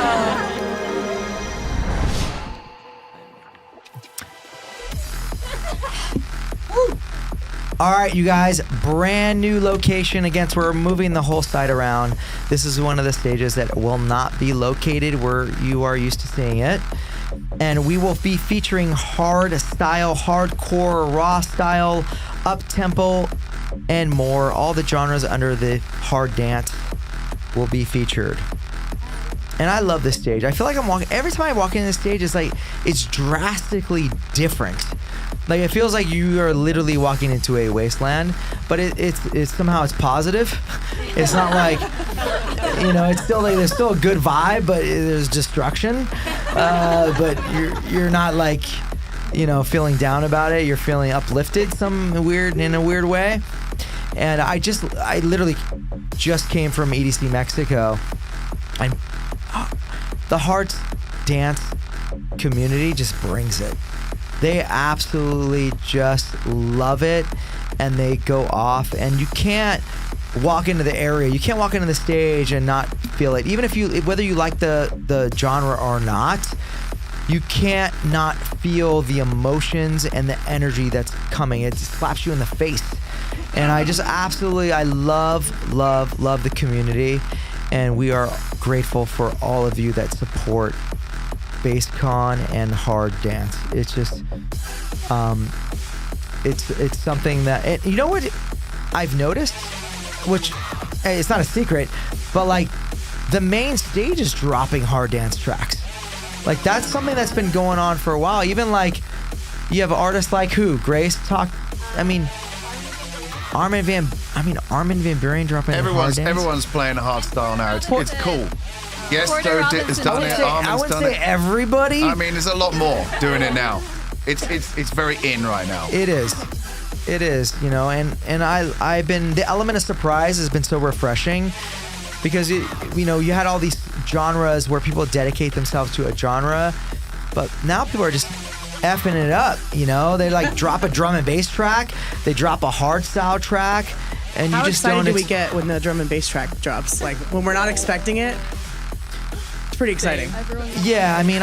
All right, you guys, brand new location. Again, so we're moving the whole site around. This is one of the stages that will not be located where you are used to seeing it. And we will be featuring hard style, hardcore, raw style, up-tempo, and more. All the genres under the hard dance will be featured. And I love this stage. I feel like I'm walking, every time I walk in this stage, it's drastically different. Like, it feels like you are literally walking into a wasteland, but it's somehow it's positive. It's not like, you know, it's still like, there's still a good vibe, but there's destruction. But you're not like, you know, feeling down about it. You're feeling uplifted in a weird way. And I literally just came from EDC Mexico, and the Hearts dance community just brings it. They absolutely just love it, and they go off, and you can't walk into the area, you can't walk into the stage and not feel it. Even whether you like the genre or not, you can't not feel the emotions and the energy that's coming. It just slaps you in the face. And I just absolutely, I love the community, and we are grateful for all of you that support BassCon and hard dance. It's just, it's something that, you know what I've noticed, which it's not a secret, but like the main stage is dropping hard dance tracks. Like that's something that's been going on for a while. Even like you have artists like who? Grace talk. I mean, Armin van Buuren dropping hard dance. Everyone's playing a hard style now. It's cool. Yes, has done it. I wouldn't say everybody. I mean, there's a lot more doing it now. It's very in right now. It is, you know, and I've been, the element of surprise has been so refreshing because you had all these genres where people dedicate themselves to a genre, but now people are just effing it up, you know. They like drop a drum and bass track, they drop a hard style track, and How you just excited don't. do we get when the drum and bass track drops? Like when we're not expecting it. It's pretty exciting. Yeah, I mean,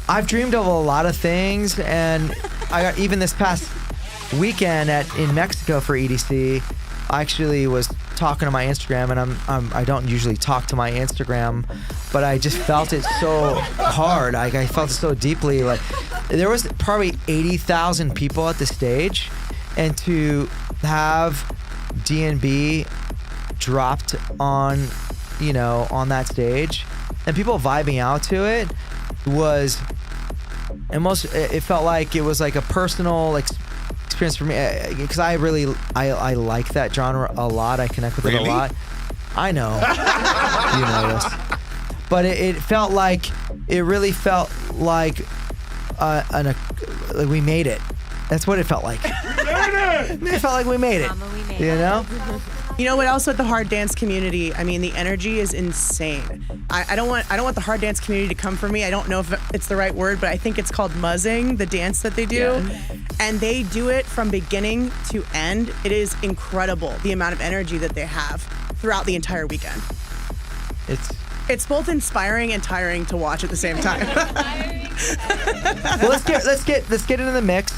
I've dreamed of a lot of things, and I got even this past weekend in Mexico for EDC. I actually was talking to my Instagram, and I don't usually talk to my Instagram, but I just felt it so hard. I felt it so deeply. Like there was probably 80,000 people at the stage, and to have D&B dropped on that stage and people vibing out to it was almost, it felt like it was like a personal experience for me because I like that genre a lot. I connect with it a lot. I know. You know this. But it really felt like we made it. That's what it felt like. It felt like we made it. You know? You know what else with the hard dance community? I mean, the energy is insane. I don't want the hard dance community to come for me. I don't know if it's the right word, but I think it's called muzzing, the dance that they do. Yeah. And they do it from beginning to end. It is incredible, the amount of energy that they have throughout the entire weekend. It's both inspiring and tiring to watch at the same time. Well, let's get into the mix.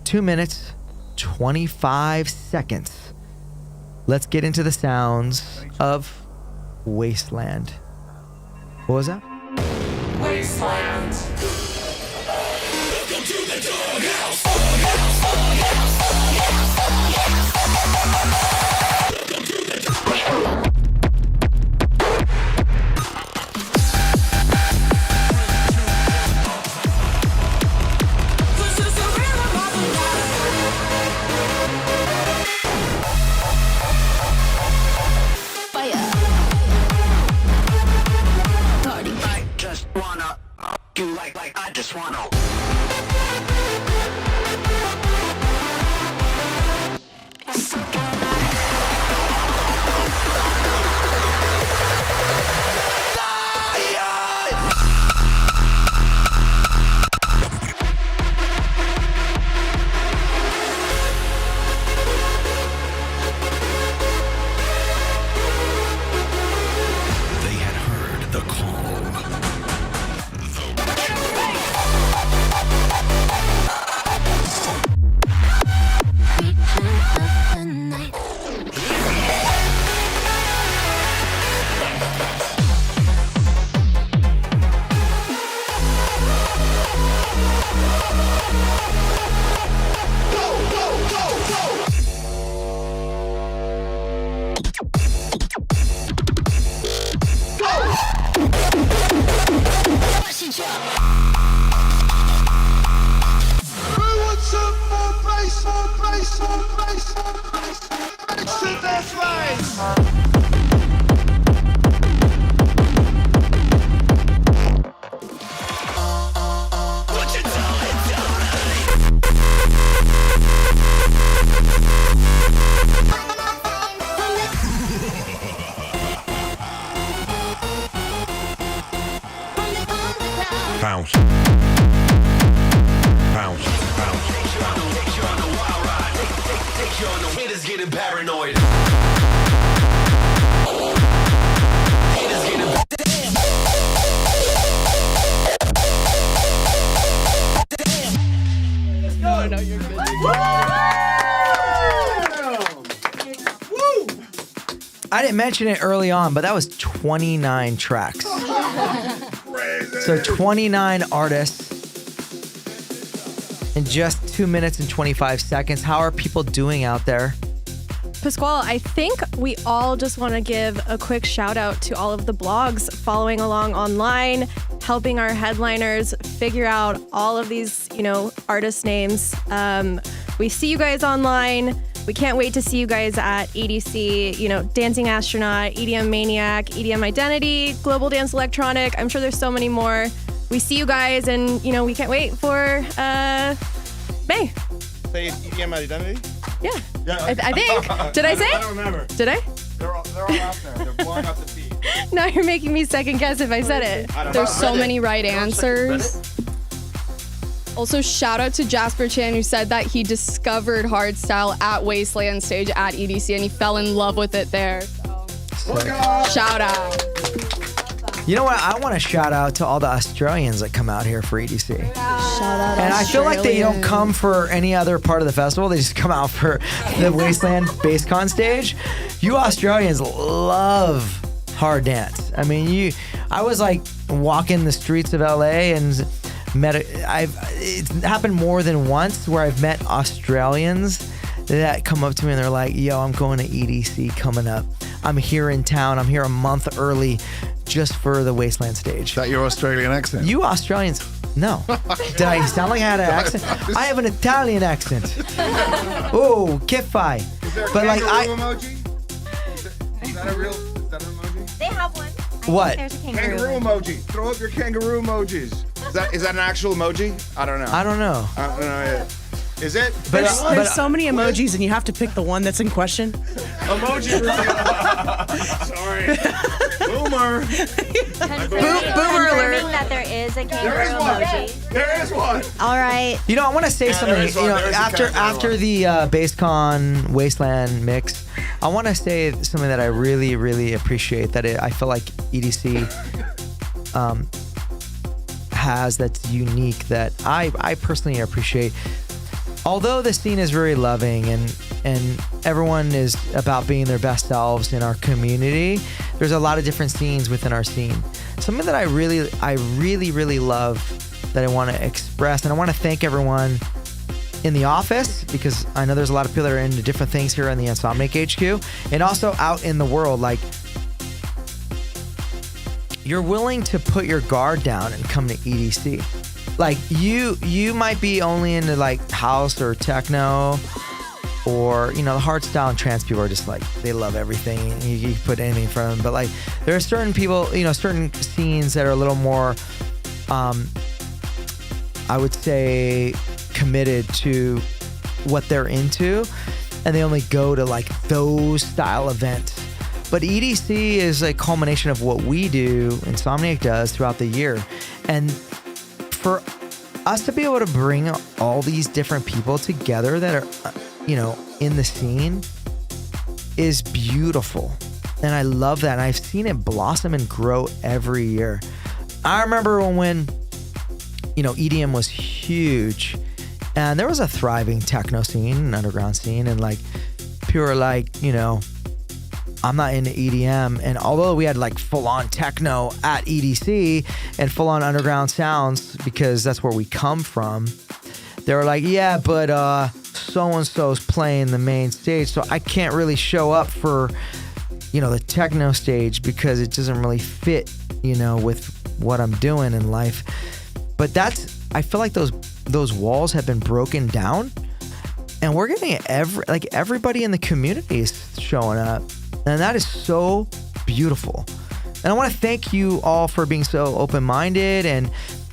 2 minutes, 25 seconds. Let's get into the sounds of Wasteland. What was that? Wasteland. Welcome to the doghouse. I just wanna. They had heard the call. Bounce. Bounce. Bounce. Take you on a wild ride. Take you on the haters getting paranoid. Haters getting No, you're good. I didn't mention it early on, but that was 29 tracks. So 29 artists in just 2 minutes and 25 seconds. How are people doing out there? Pasquale, I think we all just want to give a quick shout out to all of the blogs following along online, helping our headliners figure out all of these, artist names. We see you guys online. We can't wait to see you guys at EDC, Dancing Astronaut, EDM Maniac, EDM Identity, Global Dance Electronic. I'm sure there's so many more. We see you guys, and, we can't wait for May. Say EDM Identity? Yeah. I think. Did I say? I don't remember. Did I? They're all out there. They're blowing up the feed. Now you're making me second guess if I said it. There's so many right answers. Also, shout out to Jasper Chan, who said that he discovered hardstyle at Wasteland stage at EDC and he fell in love with it there. So, shout out. You know what? I want to shout out to all the Australians that come out here for EDC. Shout out And I feel like they don't come for any other part of the festival. They just come out for the Wasteland BassCon stage. You Australians love hard dance. I mean, I was like walking the streets of LA and it's happened more than once where I've met Australians that come up to me and they're like, yo, I'm going to EDC coming up. I'm here in town. I'm here a month early just for the Wasteland stage. Is that your Australian accent? You Australians, no. Did I sound like I had an accent? I have an Italian accent. Oh, che fai? Is there a emoji? Is that a real emoji? They have one. What? There's a Kangaroo emoji. Throw up your kangaroo emojis. Is that an actual emoji? I don't know. I don't know. Yeah. Is it? There's so many emojis, and you have to pick the one that's in question. Emoji. Sorry. Boomer. Boomer alert. That there is a kangaroo emoji. There is one. All right. I want to say something. After the BassCon Wasteland mix, I want to say something that I really, really appreciate. I feel like EDC has that's unique that I personally appreciate. Although the scene is very loving and everyone is about being their best selves in our community, there's a lot of different scenes within our scene. Something that I really love that I want to express, and I want to thank everyone in the office, because I know there's a lot of people that are into different things here in the Insomniac HQ, and also out in the world. Like, you're willing to put your guard down and come to EDC. Like, you might be only into like house or techno, or the hardstyle and trance people are just like, they love everything. You put anything in front of them. But like, there are certain people, certain scenes that are a little more, I would say, committed to what they're into, and they only go to like those style events. But EDC is a culmination of what we do, Insomniac does throughout the year. And for us to be able to bring all these different people together that are, in the scene is beautiful. And I love that. And I've seen it blossom and grow every year. I remember when EDM was huge and there was a thriving techno scene, an underground scene, and like people were like, I'm not into EDM. And although we had like full-on techno at EDC and full-on underground sounds, because that's where we come from, they were like, yeah, but so-and-so's playing the main stage, so I can't really show up for, the techno stage because it doesn't really fit, with what I'm doing in life. But I feel like those walls have been broken down, and we're getting everybody in the community is showing up. And that is so beautiful. And I want to thank you all for being so open-minded and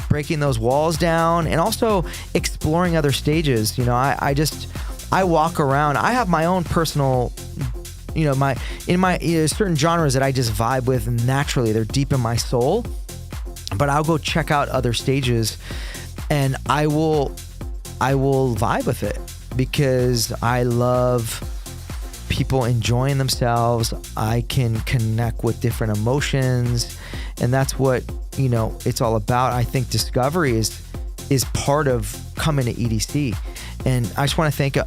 breaking those walls down, and also exploring other stages. I walk around. I have my own personal, certain genres that I just vibe with naturally. They're deep in my soul. But I'll go check out other stages, and I will vibe with it because I love people enjoying themselves. I can connect with different emotions, and that's what it's all about. I think discovery is part of coming to EDC, and I just want to thank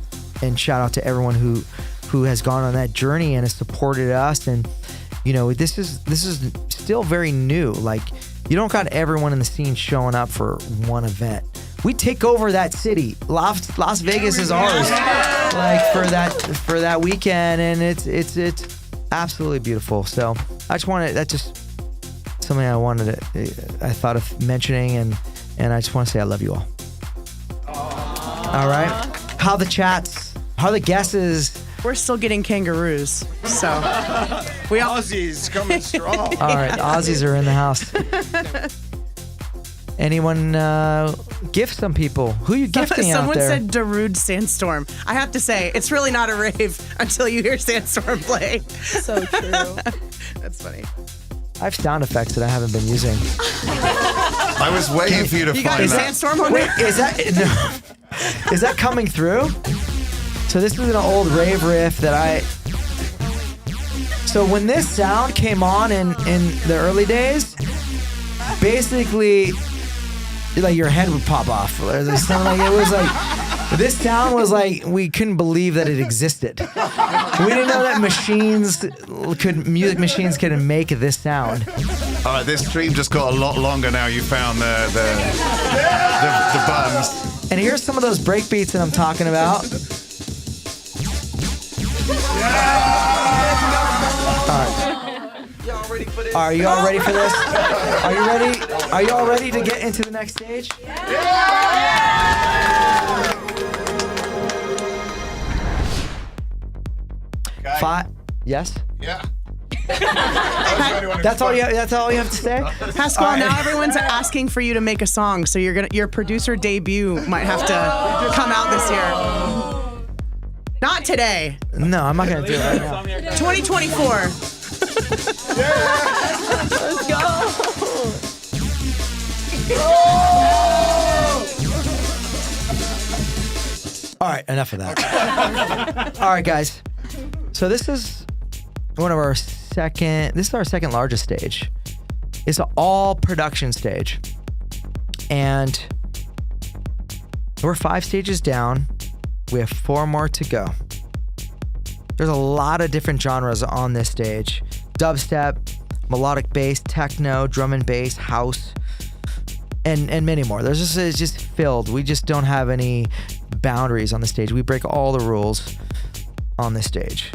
and shout out to everyone who has gone on that journey and has supported us. And this is still very new. Like, you don't got everyone in the scene showing up for one event. we take over that city. Las Vegas is ours. Like for that weekend, and it's absolutely beautiful. So that's just something I thought of mentioning, and I just want to say I love you all. All right. How the chats? How the guesses? We're still getting kangaroos, so we all Aussies coming strong. All right, Aussies are in the house. Anyone gift some people? Who you gifting out there? Someone said Darude Sandstorm. I have to say, it's really not a rave until you hear Sandstorm play. So true. That's funny. I have sound effects that I haven't been using. I was waiting for you to You find got a that. Sandstorm on Wait, there? is that coming through? So this is an old rave riff that So when this sound came on in the early days, basically, like your head would pop off. Or something like it was like this sound was like we couldn't believe that it existed. We didn't know that music machines could make this sound. All right, this stream just got a lot longer now. You found the buttons. And here's some of those break beats that I'm talking about. Are you all ready for this? Are you ready? Are you all ready to get into the next stage? Yes? Yeah. That's all you have to say? Pasquale, now everyone's asking for you to make a song, so your producer debut might have to come out this year. Not today. No, I'm not gonna do it right now. 2024. Let's go. All right, enough of that. All right, guys. So this is our second largest stage. It's an all production stage. And we're 5 stages down. We have 4 more to go. There's a lot of different genres on this stage. Dubstep, melodic bass, techno, drum and bass, house, and many more. It's just filled. We just don't have any boundaries on the stage. We break all the rules on this stage.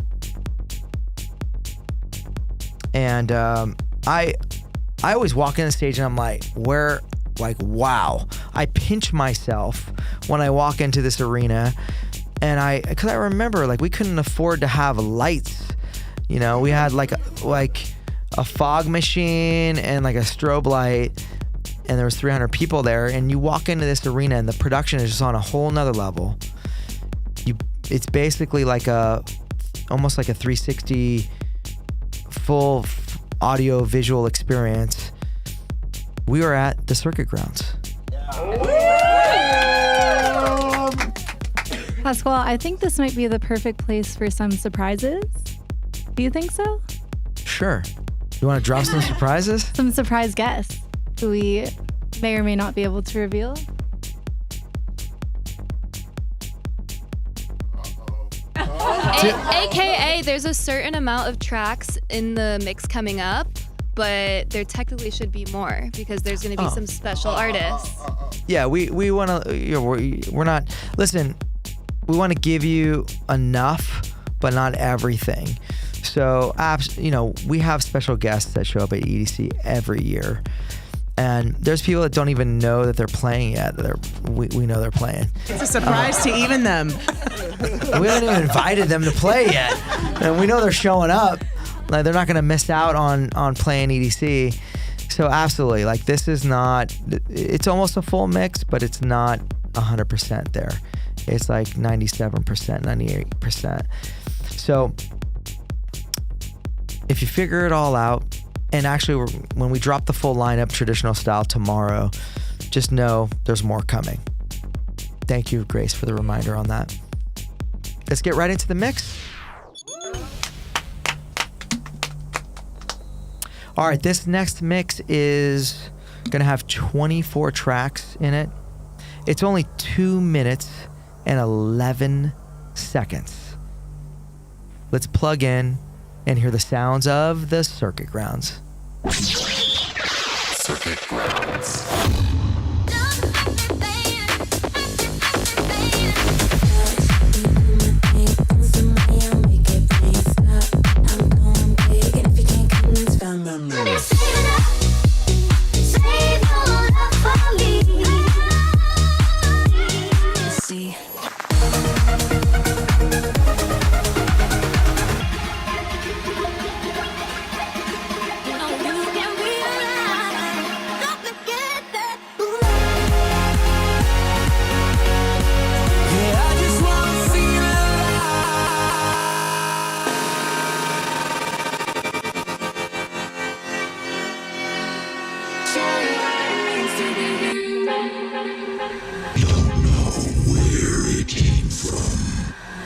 And I always walk in the stage and I'm like, wow. I pinch myself when I walk into this arena, and because I remember we couldn't afford to have lights. You know, we had like a fog machine and like a strobe light, and there was 300 people there, and you walk into this arena and the production is just on a whole nother level. It's basically almost like a 360 full audio visual experience. We were at the circuit grounds. Pasquale, I think this might be the perfect place for some surprises. Do you think so? Sure. You want to drop some surprises? Some surprise guests who we may or may not be able to reveal. AKA, there's a certain amount of tracks in the mix coming up, but there technically should be more because there's going to be some special artists. Yeah, we want to. We're not. Listen, we want to give you enough, but not everything. So, we have special guests that show up at EDC every year. And there's people that don't even know that they're playing yet. We know they're playing. It's a surprise to even them. We haven't even invited them to play yet. And we know they're showing up. They're not going to miss out on playing EDC. So absolutely, this is not, it's almost a full mix, but it's not 100% there. It's like 97%, 98%. So if you figure it all out, and actually when we drop the full lineup traditional style tomorrow, just know there's more coming. Thank you, Grace, for the reminder on that. Let's get right into the mix. All right, this next mix is gonna have 24 tracks in it. It's only 2 minutes and 11 seconds. Let's plug in and hear the sounds of the circuit grounds. Circuit grounds.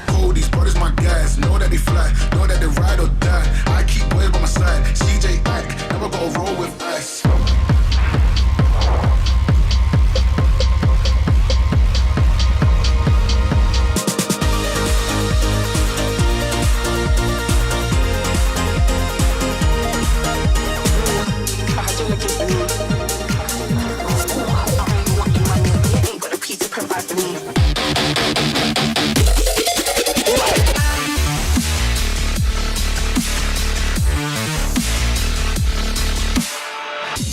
Hold these brothers my guys, know that they fly, know that they ride or die. I keep waves by my side, CJ Ike, never go roll with ice.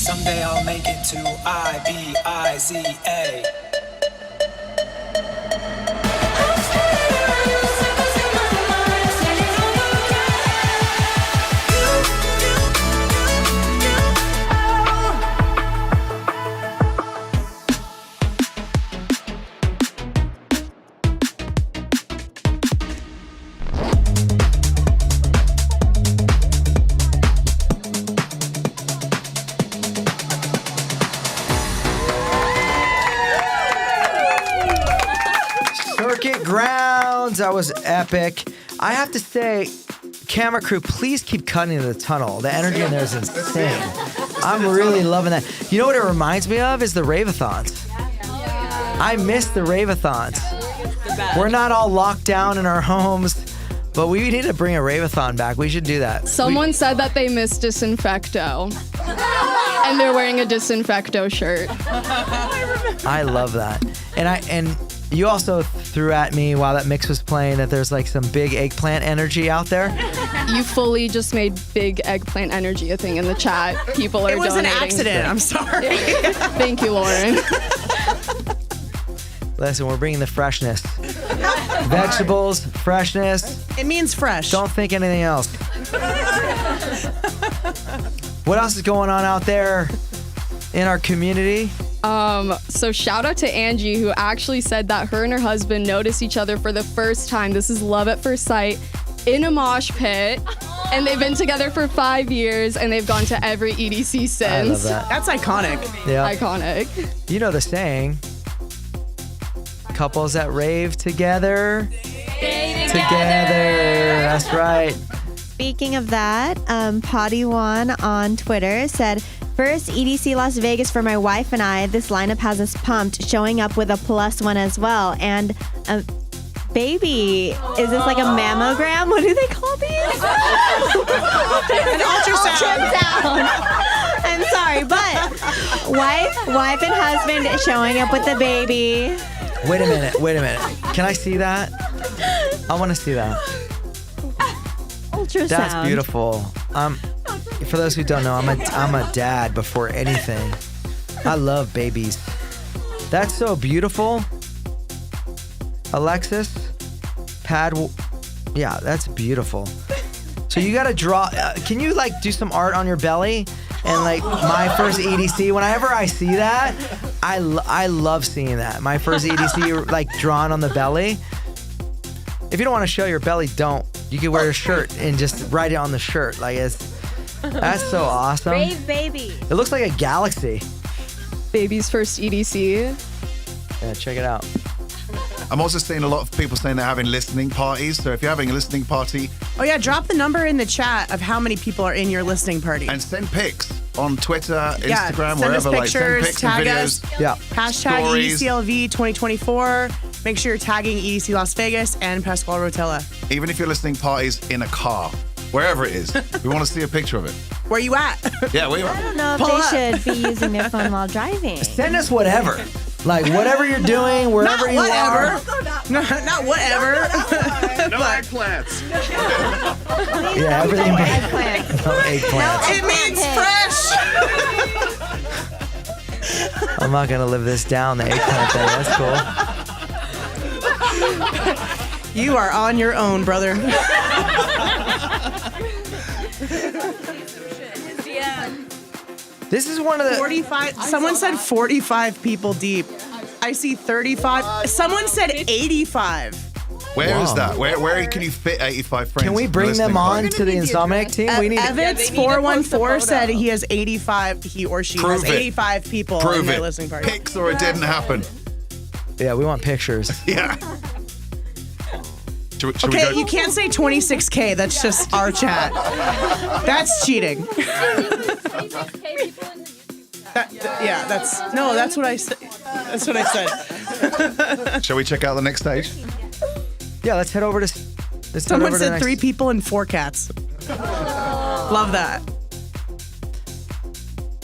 Someday I'll make it to IBIZA. Grounds, that was epic. I have to say, camera crew, please keep cutting to the tunnel. The energy in there is insane. I'm really loving that. You know what it reminds me of is the rave-a-thons. I miss the rave-a-thons. We're not all locked down in our homes, but we need to bring a rave-a-thon back. We should do that. Someone said that they miss Disinfecto. And they're wearing a Disinfecto shirt. I love that. And you also threw at me while that mix was playing that there's like some big eggplant energy out there. You fully just made big eggplant energy a thing in the chat. People are donating. It was an accident. I'm sorry. Thank you, Lauren. Listen, we're bringing the freshness. Vegetables, freshness. It means fresh. Don't think anything else. What else is going on out there in our community? So shout out to Angie, who actually said that her and her husband noticed each other for the first time. This is love at first sight in a mosh pit. And they've been together for 5 years and they've gone to every EDC since. I love that. That's iconic. Yeah. Iconic. You know the saying, couples that rave together. Together. That's right. Speaking of that, Potty One on Twitter said, first EDC Las Vegas for my wife and I. This lineup has us pumped, showing up with a +1 as well. And baby, is this like a mammogram? What do they call these? An ultrasound. I'm sorry, but wife and husband showing up with the baby. Wait a minute. Can I see that? I want to see that. Ultrasound. That's beautiful. For those who don't know, I'm a dad before anything. I love babies. That's so beautiful. Alexis, yeah, that's beautiful. So you gotta draw. Can you like do some art on your belly? And like my first EDC, whenever I see that, I love seeing that. My first EDC like drawn on the belly. If you don't want to show your belly, don't. You can wear a shirt and just write it on the shirt. Like that's so awesome. Brave baby. It looks like a galaxy. Baby's first EDC. Yeah, check it out. I'm also seeing a lot of people saying they're having listening parties. So if you're having a listening party. Oh, yeah. Drop the number in the chat of how many people are in your listening party. And send pics on Twitter, yeah, Instagram, send wherever. Us pictures, like, send pics tag and us. videos. Yeah. Hashtag Stories. EDCLV 2024. Make sure you're tagging EDC Las Vegas and Pasquale Rotella. Even if you're listening parties in a car, wherever it is, we want to see a picture of it. Where you at? Yeah, where you I at? don't know if Pull they up. should be using their phone while driving. Send us whatever. Like whatever you're doing, wherever you are. Not whatever. No eggplants. Yeah, everything but Eggplant. no eggplants. It means fresh. I'm not gonna live this down, the eggplant thing. That's cool. You are on your own, brother. This is one of the 45. Someone said 45 people deep. I see 35. Someone said 85. Where is Wow. that? Where can you fit 85 friends? Can we bring them listening on party? to the Insomniac team? We need Evans 414 said he has 85. He or she Prove has it. 85 people in Prove their it. listening party. Pics or it didn't happen. Yeah, we want pictures. Yeah. Should we Okay, go? you can't say 26K. That's just our chat. That's cheating. That's what I said. That's what I said. Shall we check out the next stage? Yeah, let's head over to. Someone said 3 people and 4 cats. Love that.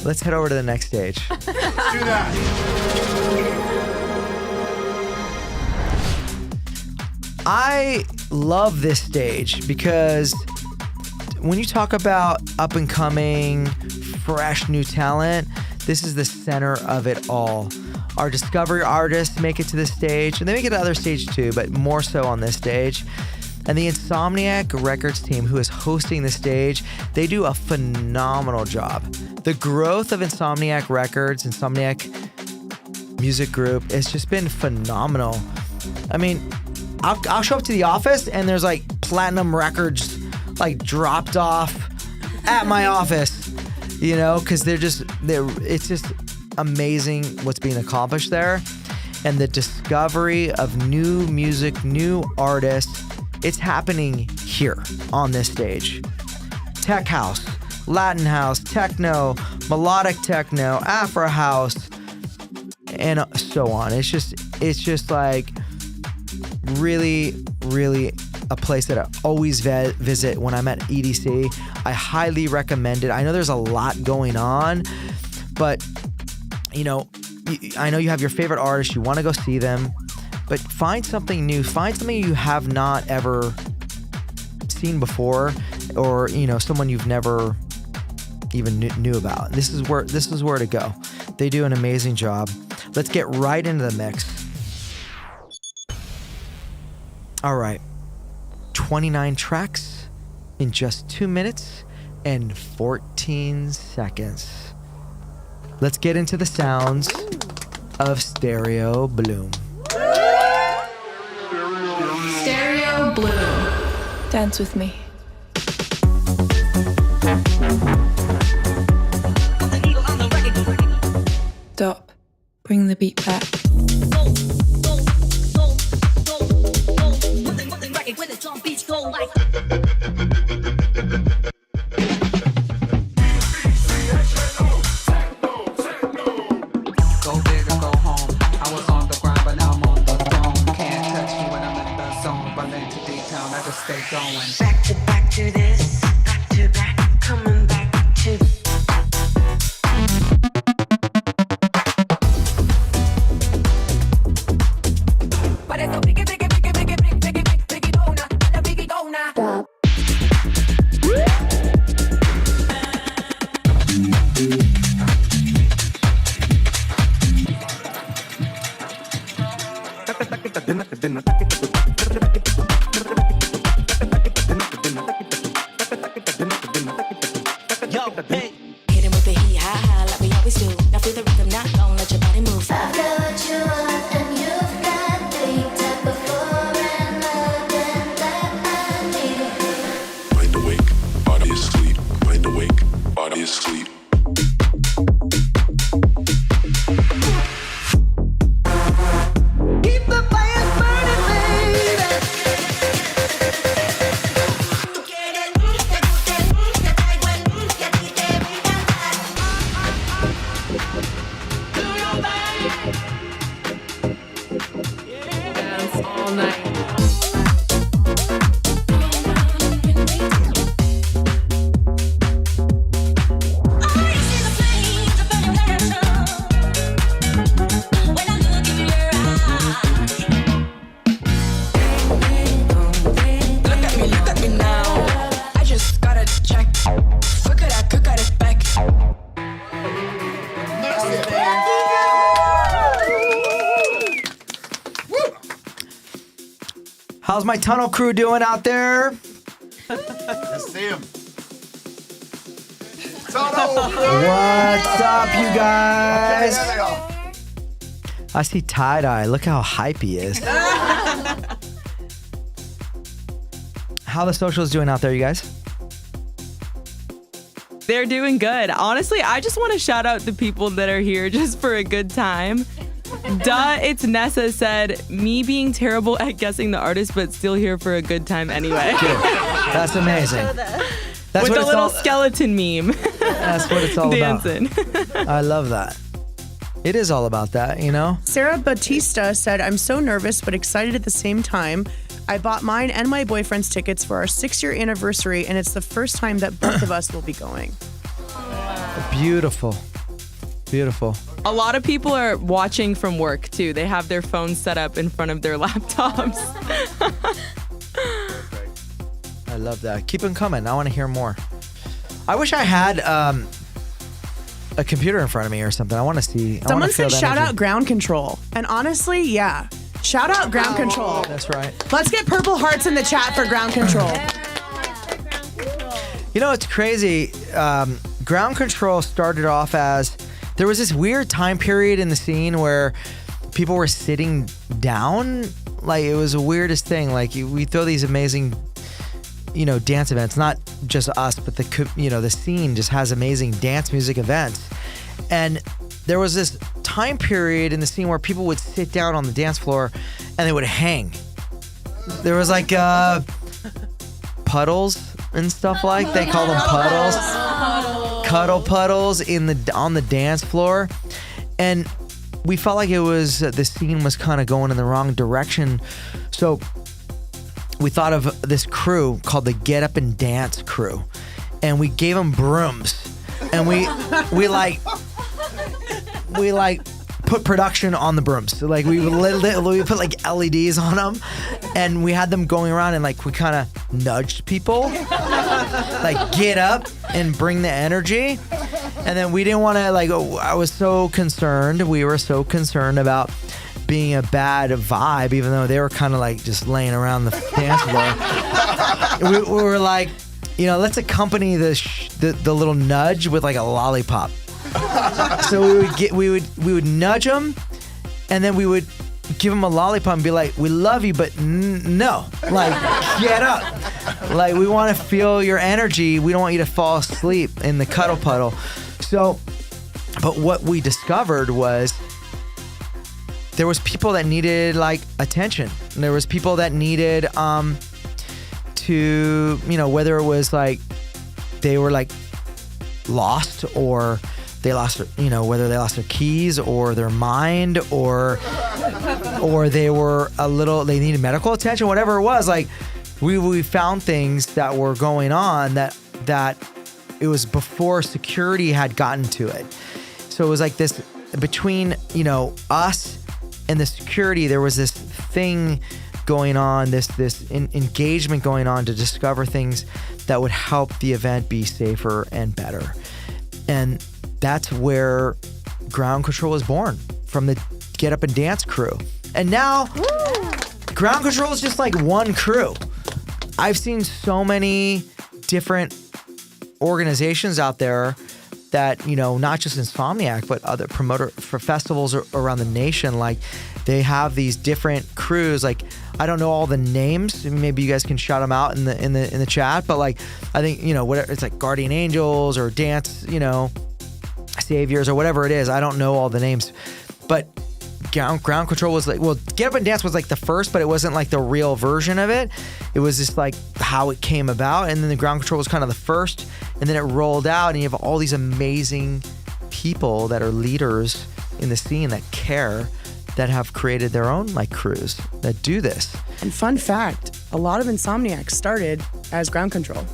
Let's head over to the next stage. Do that. I love this stage because when you talk about up and coming, fresh new talent, this is the center of it all. Our discovery artists make it to this stage, and they make it to other stages too, but more so on this stage. And the Insomniac Records team, who is hosting the stage, they do a phenomenal job. The growth of Insomniac Records, Insomniac Music Group, has just been phenomenal. I mean, I'll show up to the office and there's like platinum records like dropped off at my office, you know, because it's just amazing what's being accomplished there. And the discovery of new music, new artists, it's happening here on this stage. Tech house, Latin house, techno, melodic techno, Afro house, and so on. It's just like really, really a place that I always visit when I'm at EDC. I highly recommend it. I know there's a lot going on, but you know, I know you have your favorite artists, you want to go see them, but find something new, find something you have not ever seen before, or you know, someone you've never even knew about. This is where to go. They do an amazing job. Let's get right into the mix. All right, 29 tracks in just 2 minutes and 14 seconds. Let's get into the sounds of Stereo Bloom. Stereo Bloom. Dance with me. Stop. Bring the beat back. Back to this, back to back, coming back to. But it's a biggie donut, a biggie donut. Hit him with the heat, high, like we always do. Now feel the rhythm, not long, let your body move. I got what you want, and you've got the type of foreign loving that I need. Mind awake, body asleep. Mind awake, body asleep. Keep the fires burning, baby. Dance all night. Look at me now. I just gotta check. Look at that, cook at his back. How's my tunnel crew doing out there? Let's see him. What's up, you guys? Okay, there they are. I see tie-dye. Look how hype he is. How the socials doing out there, you guys? They're doing good. Honestly, I just want to shout out the people that are here just for a good time. It's Nessa said, me being terrible at guessing the artist, but still here for a good time anyway. That's amazing. That's with what the it's little all, skeleton meme. That's what it's all Dancing. about. I love that. It is all about that, you know? Sarah Batista said, I'm so nervous but excited at the same time. I bought mine and my boyfriend's tickets for our 6-year anniversary, and it's the first time that both of us will be going. Beautiful. Beautiful. A lot of people are watching from work too. They have their phones set up in front of their laptops. I love that. Keep them coming. I want to hear more. I wish I had a computer in front of me or something. I want to see. Someone said shout out ground control. And honestly, yeah. Shout out ground control. That's right. Let's get purple hearts in the chat for ground control. You know, it's crazy. Ground control started off as there was this weird time period in the scene where people were sitting down. Like, it was the weirdest thing. Like, we throw these amazing, you know, dance events, not just us, but the scene just has amazing dance music events. And there was this time period in the scene where people would sit down on the dance floor and they would hang. There was like puddles and stuff like they call them puddles. Cuddle puddles on the dance floor. And we felt like the scene was kind of going in the wrong direction. So we thought of this crew called the Get Up and Dance crew. And we gave them brooms. And we put production on the brooms. So like we put like LEDs on them, and we had them going around, and like we kind of nudged people, like get up and bring the energy. And then we didn't want to I was so concerned. We were so concerned about being a bad vibe, even though they were kind of like just laying around the dance floor. We were like, you know, let's accompany the little nudge with like a lollipop. So we would nudge them, and then we would give them a lollipop and be like, "We love you, but no, like get up, like we want to feel your energy. We don't want you to fall asleep in the cuddle puddle." So, but what we discovered was there was people that needed like attention. And there was people that needed to, you know, whether it was like they were like lost, or they lost, you know, whether they lost their keys or their mind, or they were they needed medical attention, whatever it was. Like we found things that were going on that it was before security had gotten to it. So it was like this between, you know, us and the security, there was this thing going on, this engagement going on to discover things that would help the event be safer and better. And that's where Ground Control was born, from the Get Up and Dance crew. And now, Ground Control is just like one crew. I've seen so many different organizations out there that, you know, not just Insomniac, but other for festivals around the nation. Like, they have these different crews. Like, I don't know all the names. Maybe you guys can shout them out in the chat. But like, I think, you know, whatever, it's like Guardian Angels or Dance, you know, Saviors or whatever it is. I don't know all the names, but Ground Control was like, well, Get Up and Dance was like the first, but it wasn't like the real version of it. It was just like how it came about. And then the Ground Control was kind of the first, and then it rolled out, and you have all these amazing people that are leaders in the scene that care, that have created their own like crews that do this. And fun fact, a lot of Insomniacs started as Ground Control.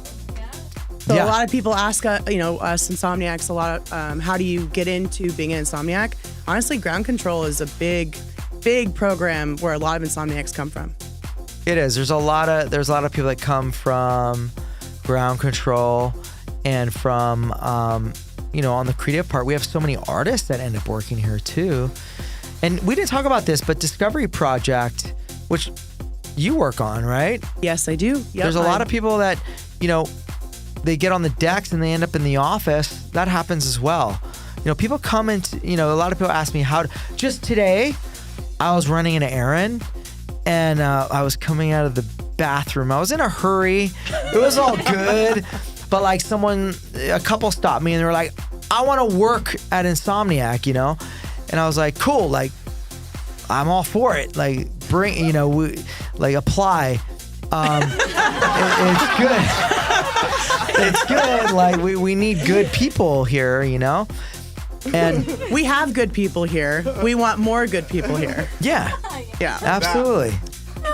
So Yeah. a lot of people ask, you know, us Insomniacs a lot, how do you get into being an Insomniac? Honestly, Ground Control is a big program where a lot of Insomniacs come from. It is. There's a lot of people that come from Ground Control, and from you know, on the creative part, we have so many artists that end up working here too. And we didn't talk about this, but Discovery Project, which you work on, right? Yes, I do. Yep, There's a lot of people that, you know, they get on the decks and they end up in the office. That happens as well. You know, people come into, you know, a lot of people ask me just today, I was running an errand, and I was coming out of the bathroom. I was in a hurry. It was all good. But like a couple stopped me and they were like, I want to work at Insomniac, you know? And I was like, cool, like, I'm all for it. Like bring, apply. It's good. It's good. Like we need good people here, And we have good people here. We want more good people here. Yeah. Yeah. Absolutely.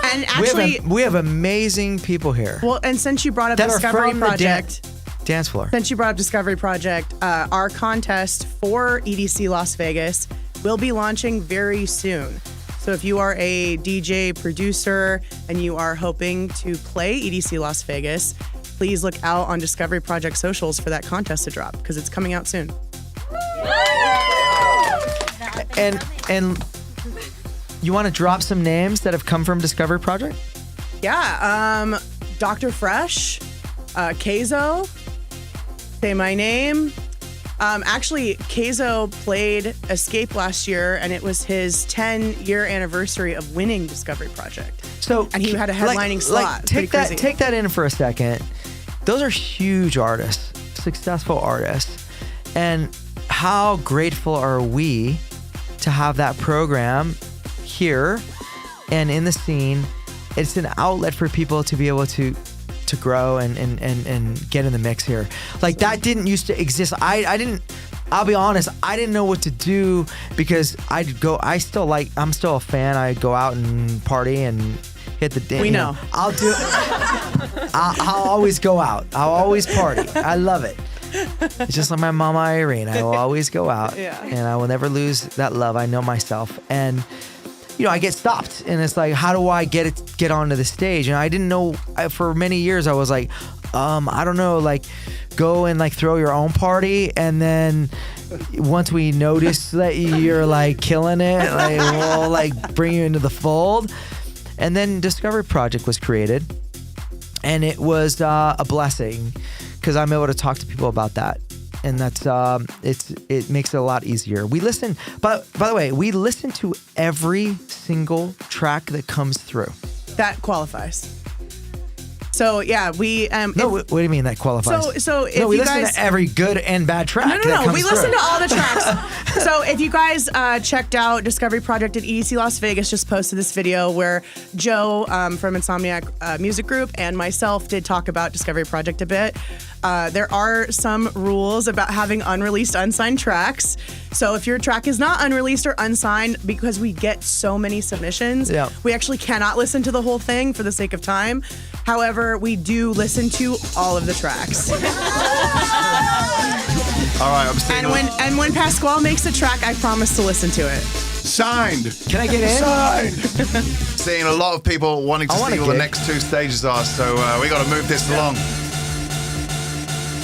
And actually, we have amazing people here. Well, and since you brought up that Discovery are from Project, the dance floor. Since you brought up Discovery Project, our contest for EDC Las Vegas will be launching very soon. So if you are a DJ producer and you are hoping to play EDC Las Vegas, please look out on Discovery Project socials for that contest to drop because it's coming out soon. And you want to drop some names that have come from Discovery Project? Yeah, Dr. Fresh, Keizo, Say My Name. Actually, Keizo played Escape last year, and it was his 10-year anniversary of winning Discovery Project. And he had a headlining slot. Take that in for a second. Those are huge artists, successful artists, and how grateful are we to have that program here and in the scene. It's an outlet for people to be able to grow and get in the mix here. Like that didn't used to exist. I'll be honest, I didn't know what to do because I'm still a fan. I go out and party and hit the dance. We know. I'll do I'll always go out. I'll always party. I love it. It's just like my mama Irene. I will always go out and I will never lose that love. I know myself. And I get stopped and it's like, how do I get onto the stage? And I didn't know for many years. I was like, I don't know, like go and like throw your own party. And then once we notice that you're like killing it, like we'll like bring you into the fold. And then Discovery Project was created and it was a blessing because I'm able to talk to people about that. And that's it makes it a lot easier. We listen, but by the way, we listen to every single track that comes through. That qualifies. So yeah, we No, what do you mean that qualifies? So if we you listen guys to every good and bad track. No. We listen to all the tracks. So if you guys checked out Discovery Project at EDC Las Vegas, just posted this video where Joe from Insomniac Music Group and myself did talk about Discovery Project a bit. There are some rules about having unreleased, unsigned tracks. So if your track is not unreleased or unsigned, because we get so many submissions, we actually cannot listen to the whole thing for the sake of time. However, we do listen to all of the tracks. All right, I'm staying. And when Pasquale makes a track, I promise to listen to it. Signed. Can I get in? Signed. Seeing a lot of people wanting to see what the next two stages are, so we got to move this along.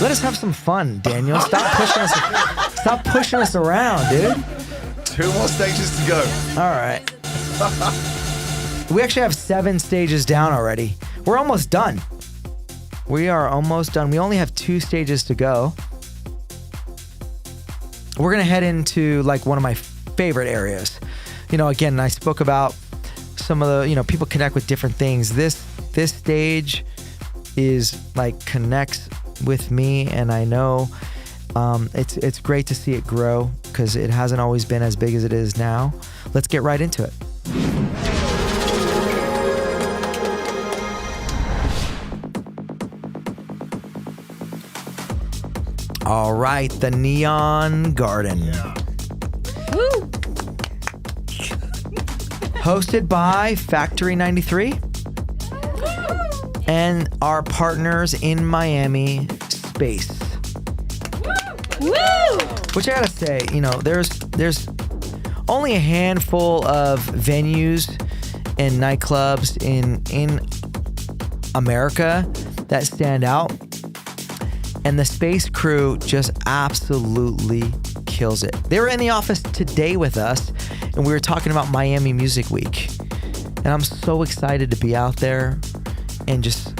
Let us have some fun, Daniel. Stop pushing us around, dude. 2 more stages to go. All right. We actually have 7 stages down already. We're almost done. We are almost done. We only have 2 stages to go. We're going to head into like one of my favorite areas. Again, I spoke about some of the, people connect with different things. This stage is like connects with me, and I know it's great to see it grow because it hasn't always been as big as it is now. Let's get right into it. All right, the Neon Garden. Woo! Hosted by Factory 93 and our partners in Miami, Space. Woo! Which I gotta say, there's only a handful of venues and nightclubs in America that stand out. And the Space crew just absolutely kills it. They were in the office today with us, and we were talking about Miami Music Week. And I'm so excited to be out there and just,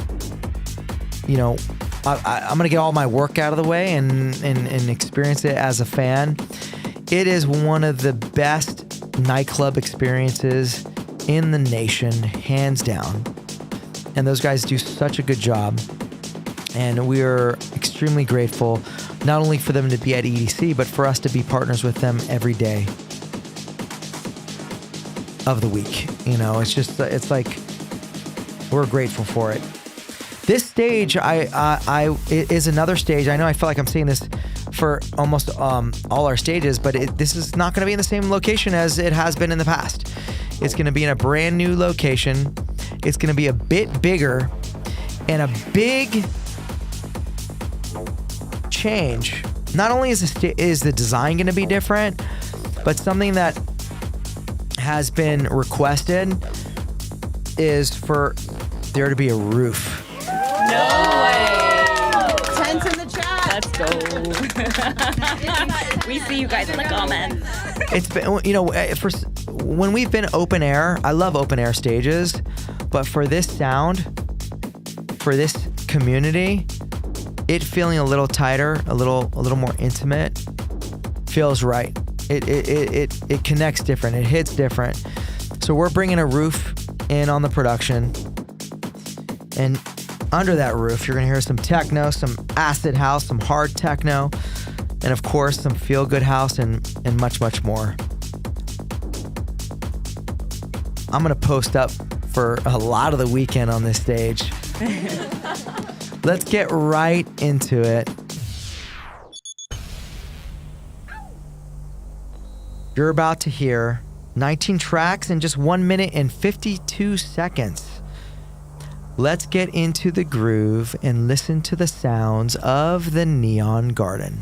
I'm going to get all my work out of the way and experience it as a fan. It is one of the best nightclub experiences in the nation, hands down. And those guys do such a good job. And we are extremely grateful, not only for them to be at EDC, but for us to be partners with them every day. of the week. You know, it's like we're grateful for it. This stage, it is another stage. I know I feel like I'm saying this for almost all our stages, but this is not going to be in the same location as it has been in the past. It's going to be in a brand new location. It's going to be a bit bigger, and a big change. Not only is the design going to be different, but something that has been requested is for there to be a roof. No way. Tents in the chat. Let's go. We see you guys in the comments. It's been, you know, when we've been open air, I love open air stages, but for this sound, for this community, it feeling a little tighter, a little more intimate, feels right. It connects different. It hits different. So we're bringing a roof in on the production, and under that roof, you're gonna hear some techno, some acid house, some hard techno, and of course, some feel-good house and much, much more. I'm gonna post up for a lot of the weekend on this stage. Let's get right into it. You're about to hear 19 tracks in just 1 minute and 52 seconds. Let's get into the groove and listen to the sounds of the Neon Garden.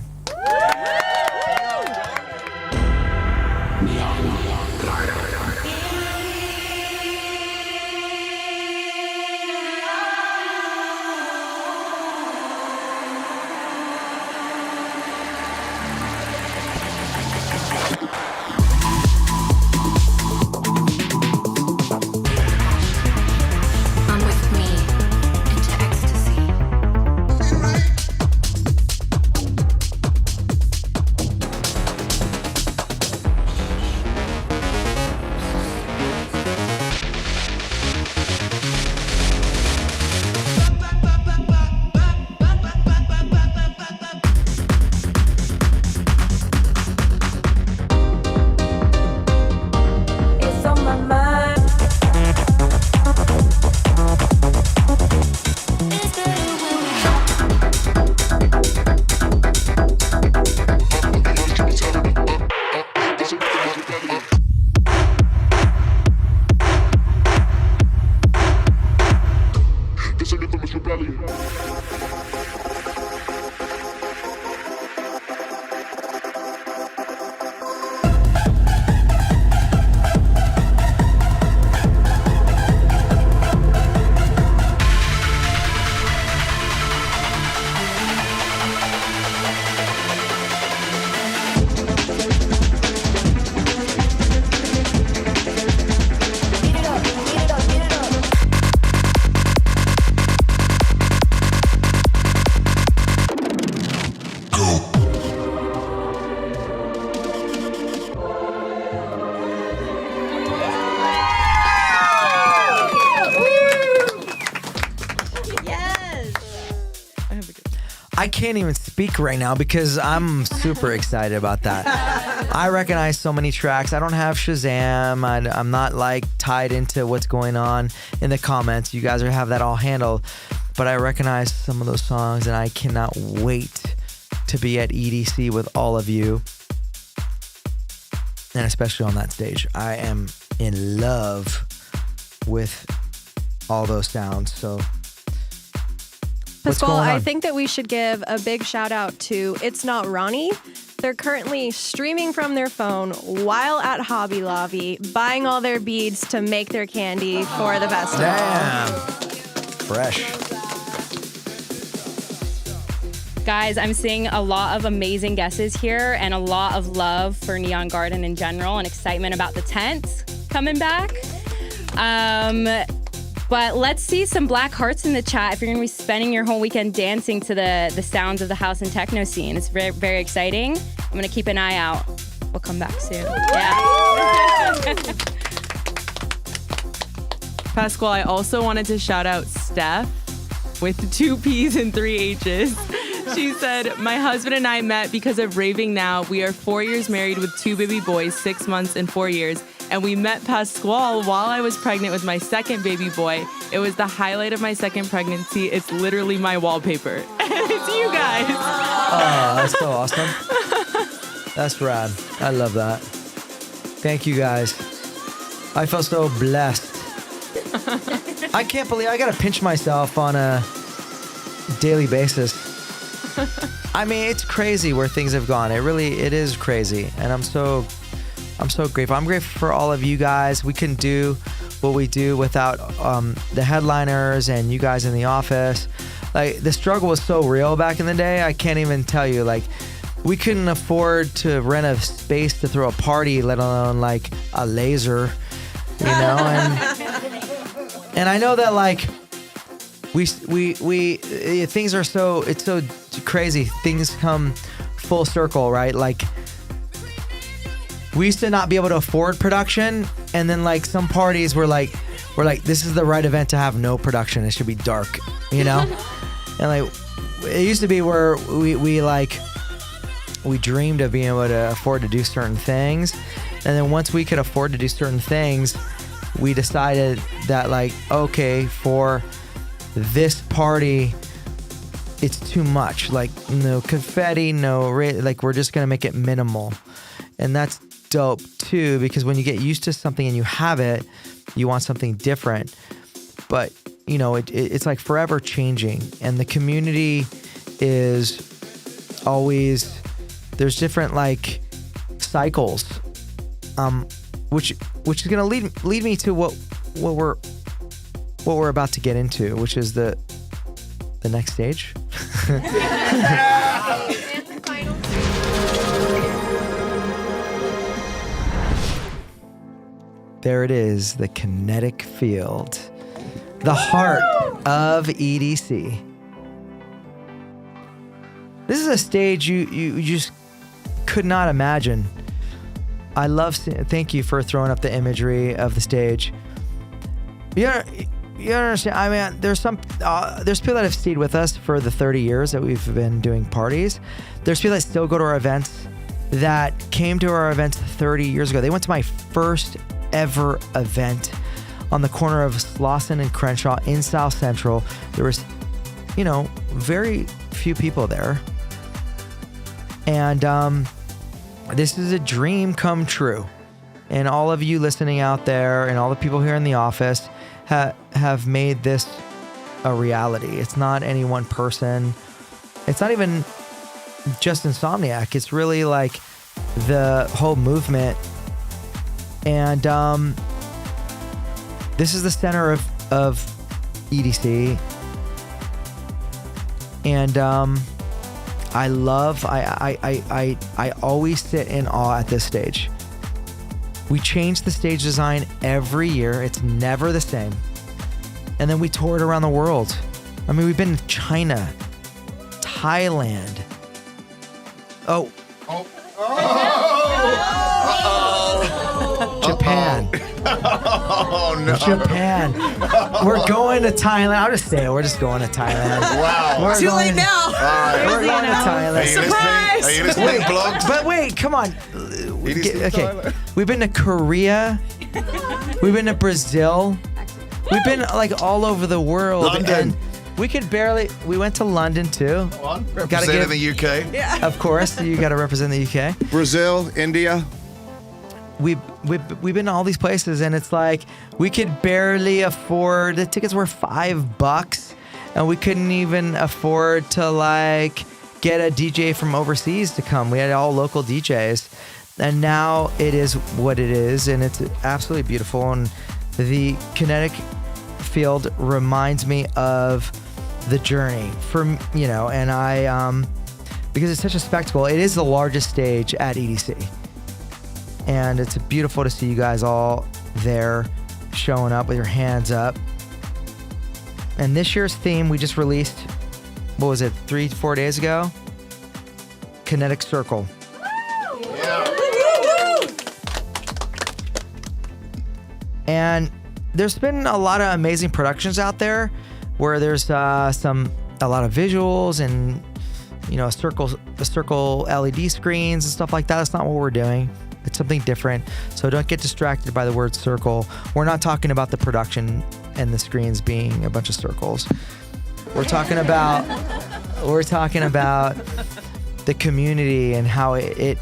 I can't even speak right now because I'm super excited about that. I recognize so many tracks. I don't have Shazam. I'm not like tied into what's going on in the comments. You guys have that all handled. But I recognize some of those songs, and I cannot wait to be at EDC with all of you. And especially on that stage. I am in love with all those sounds. So Pasquale, I think that we should give a big shout out to It's Not Ronnie. They're currently streaming from their phone while at Hobby Lobby, buying all their beads to make their candy for the festival. Damn. Fresh. Guys, I'm seeing a lot of amazing guesses here and a lot of love for Neon Garden in general and excitement about the tent coming back. But let's see some black hearts in the chat if you're going to be spending your whole weekend dancing to the sounds of the house and techno scene. It's very, very exciting. I'm going to keep an eye out. We'll come back soon. Yeah. Pasquale, I also wanted to shout out Steph with 2 P's and 3 H's. She said, my husband and I met because of Raving Now. We are 4 years married with 2 baby boys, 6 months and 4 years. And we met Pasquale while I was pregnant with my second baby boy. It was the highlight of my second pregnancy. It's literally my wallpaper. And it's you guys. Oh, that's so awesome. That's rad. I love that. Thank you guys. I feel so blessed. I can't believe I gotta pinch myself on a daily basis. I mean, it's crazy where things have gone. It is crazy. And I'm so grateful. I'm grateful for all of you guys. We couldn't do what we do without the headliners and you guys in the office. Like, the struggle was so real back in the day. I can't even tell you. Like, we couldn't afford to rent a space to throw a party, let alone like a laser, you know? And I know that like we things are so, it's so crazy. Things come full circle, right? Like, we used to not be able to afford production, and then like some parties we're like, this is the right event to have no production. It should be dark, you know? And like, it used to be where we dreamed of being able to afford to do certain things. And then once we could afford to do certain things, we decided that like, okay, for this party, it's too much. Like, no confetti, like, we're just going to make it minimal. And that's dope too, because when you get used to something and you have it, you want something different. But, you know, it's like forever changing. And the community is always, there's different like cycles, which is gonna lead me to what we're about to get into, which is the next stage. There it is, the Kinetic Field, the heart of EDC. This is a stage you just could not imagine. Thank you for throwing up the imagery of the stage. You understand? I mean, there's people that have stayed with us for the 30 years that we've been doing parties. There's people that still go to our events that came to our events 30 years ago. They went to my first ever event on the corner of Slauson and Crenshaw in South Central. There was, very few people there. And this is a dream come true. And all of you listening out there and all the people here in the office have made this a reality. It's not any one person. It's not even just Insomniac. It's really like the whole movement. And this is the center of EDC. And I always sit in awe at this stage. We change the stage design every year. It's never the same. And then we tour it around the world. I mean, we've been to China, Thailand. Japan. Oh, no. Japan. We're going to Thailand. I'll just say it. We're just going to Thailand. Wow. Too late now. We're going to Thailand. Surprise! Are you listening, blogs? But wait, come on. Okay. We've been to Korea. We've been to Brazil. We've been like all over the world. London. And we went to London too. Come on. Representing the UK. Yeah. Of course, you got to represent the UK. Brazil, India. We've been to all these places, and it's like we could barely afford. The tickets were $5, and we couldn't even afford to like get a DJ from overseas to come. We had all local DJs, and now it is what it is, and it's absolutely beautiful. And the Kinetic Field reminds me of the journey and I because it's such a spectacle. It is the largest stage at EDC. And it's beautiful to see you guys all there showing up with your hands up. And this year's theme we just released, what was it, 3-4 days ago? Kinetic Circle. And there's been a lot of amazing productions out there where there's a lot of visuals and circle LED screens and stuff like that. That's not what we're doing. It's something different. So don't get distracted by the word circle. We're not talking about the production and the screens being a bunch of circles. We're talking about the community and how it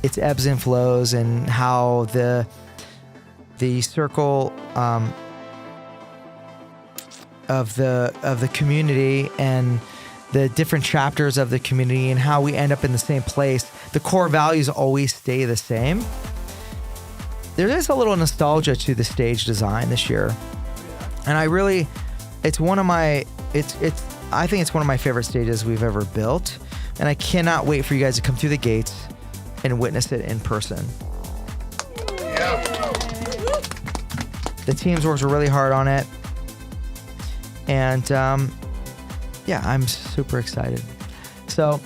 its ebbs and flows, and how the circle of the community and the different chapters of the community and how we end up in the same place. The core values always stay the same. There is a little nostalgia to the stage design this year, and I think it's one of my favorite stages we've ever built, and I cannot wait for you guys to come through the gates and witness it in person. The teams worked really hard on it, and I'm super excited. So,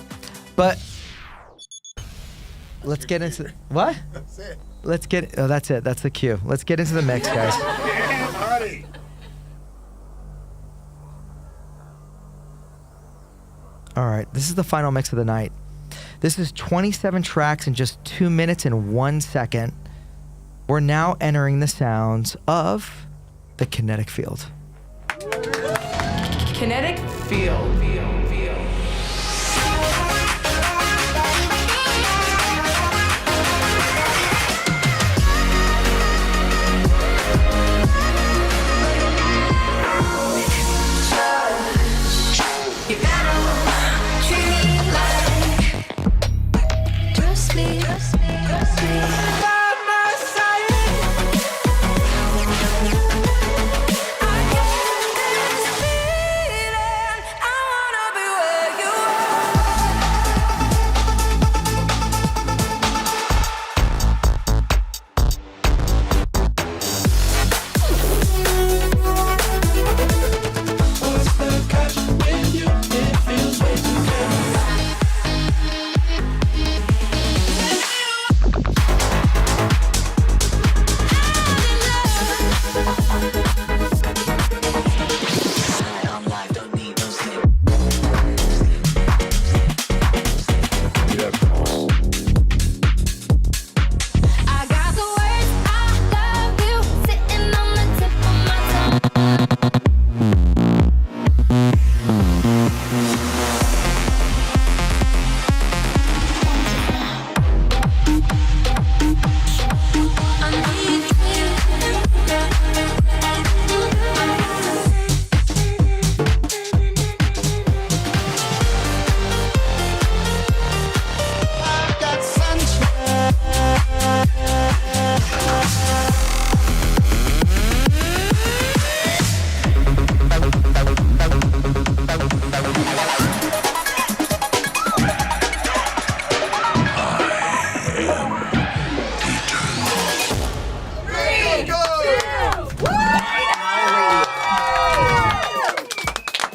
but let's get into what? That's it. That's it. That's the cue. Let's get into the mix, guys. All right, this is the final mix of the night. This is 27 tracks in just 2 minutes and 1 second. We're now entering the sounds of the Kinetic Field. Kinetic Field.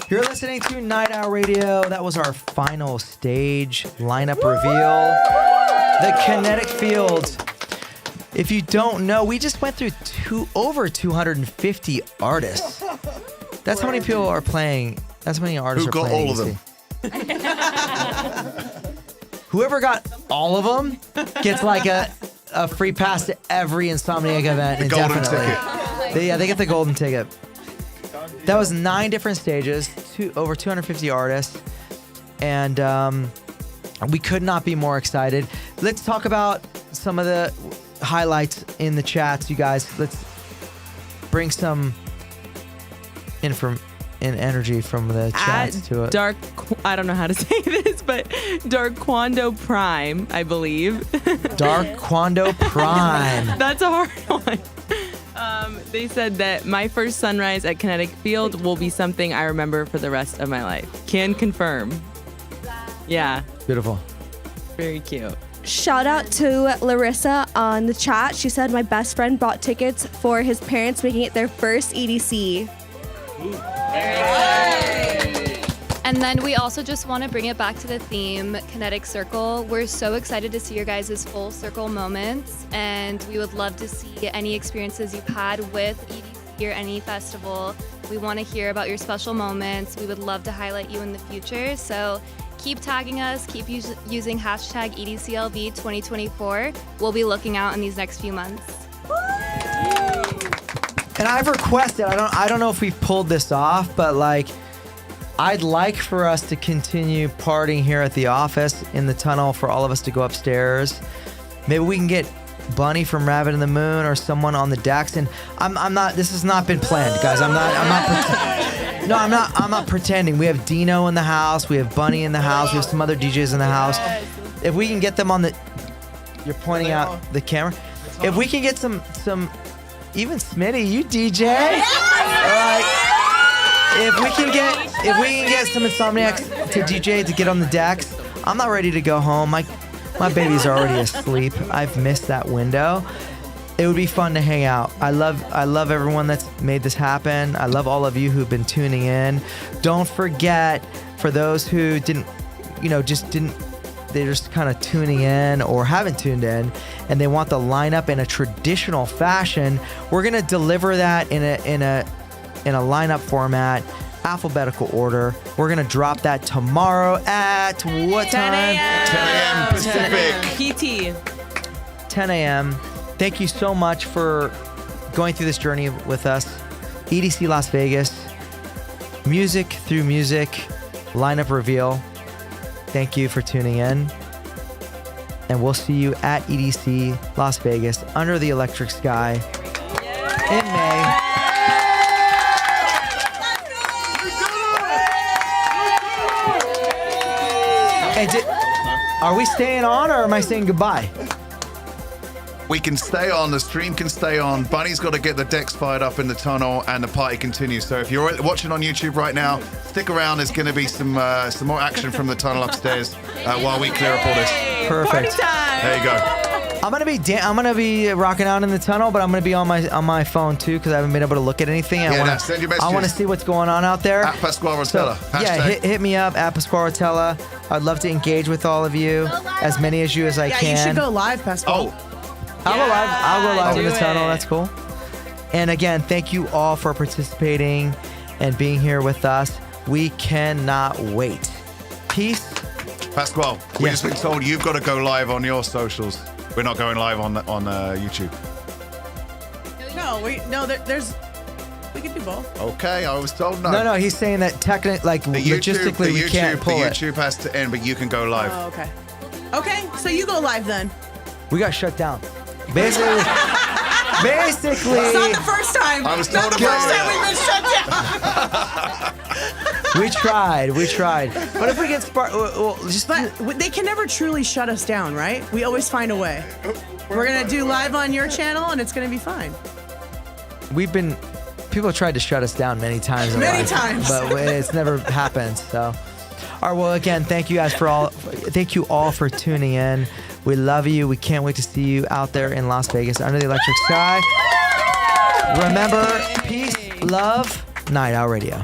You're listening to Night Owl Radio. That was our final stage lineup reveal. The Kinetic Field. If you don't know, we just went through over 250 artists. That's how many people are playing. That's how many artists are playing. Who got all of them? Whoever got all of them gets like a free pass to every Insomniac event indefinitely. They get the golden ticket. That was 9 different stages, over 250 artists, and we could not be more excited. Let's talk about some of the highlights in the chats, you guys. Let's bring some energy from the chats to it. I don't know how to say this, but Dark Quando Prime, I believe. Dark Quando Prime. That's a hard one. They said that my first sunrise at Kinetic Field will be something I remember for the rest of my life. Can confirm. Yeah. Beautiful. Very cute. Shout out to Larissa on the chat. She said my best friend bought tickets for his parents making it their first EDC. And then we also just want to bring it back to the theme, Kinetic Circle. We're so excited to see your guys' full circle moments, and we would love to see any experiences you've had with EDC or any festival. We want to hear about your special moments. We would love to highlight you in the future. So keep tagging us, keep using hashtag EDCLV 2024. We'll be looking out in these next few months. And I've requested, I don't know if we've pulled this off, but like, I'd like for us to continue partying here at the office in the tunnel, for all of us to go upstairs. Maybe we can get Bunny from Rabbit in the Moon or someone on the decks. And I'm not, this has not been planned, guys. I'm not pretending. We have Dino in the house. We have Bunny in the house. We have some other DJs in the house. If we can get them on the, you're pointing out the camera. If we can get some, even Smitty, you DJ. If we can get some Insomniacs to DJ to get on the decks, I'm not ready to go home. My baby's already asleep. I've missed that window. It would be fun to hang out. I love everyone that's made this happen. I love all of you who've been tuning in. Don't forget, for those who didn't, they're just kind of tuning in or haven't tuned in, and they want the lineup in a traditional fashion, we're gonna deliver that in a lineup format, alphabetical order. We're gonna drop that tomorrow at what time? 10 a.m. Pacific. PT. 10 a.m. Thank you so much for going through this journey with us. EDC Las Vegas, music through music, lineup reveal. Thank you for tuning in. And we'll see you at EDC Las Vegas under the electric sky in May. Hey, are we staying on, or am I saying goodbye? We can stay on, the stream can stay on. Bunny's got to get the decks fired up in the tunnel, and the party continues. So if you're watching on YouTube right now, stick around. There's going to be some more action from the tunnel upstairs while we clear up all this. Perfect. Party time. There you go. I'm gonna be rocking out in the tunnel, but I'm gonna be on my phone too, because I haven't been able to look at anything. Send your messages. I want to see what's going on out there. At Pasquale Rotella. So, yeah, hit me up at Pasquale Rotella. I'd love to engage with all of you, as many as you as I can. Yeah, you should go live, Pasquale. I'll go live in the tunnel. it. That's cool. And again, thank you all for participating and being here with us. We cannot wait. Peace. Pasquale, we've just been told you've got to go live on your socials. We're not going live on YouTube. There's. We can do both. Okay, I was told no. No, he's saying that logistically we can't pull it. The YouTube has to end, but you can go live. Oh, okay. Okay, so you go live then. We got shut down. Basically. It's not the first time. I was told not the first time we've been shut down. We tried. But if we get but they can never truly shut us down, right? We always find a way. We're gonna do live on your channel, and it's gonna be fine. People have tried to shut us down many times. Many times. But it's never happened. So, all right. Well, again, thank you all for tuning in. We love you. We can't wait to see you out there in Las Vegas under the electric sky. Remember, peace, love, Night Owl Radio.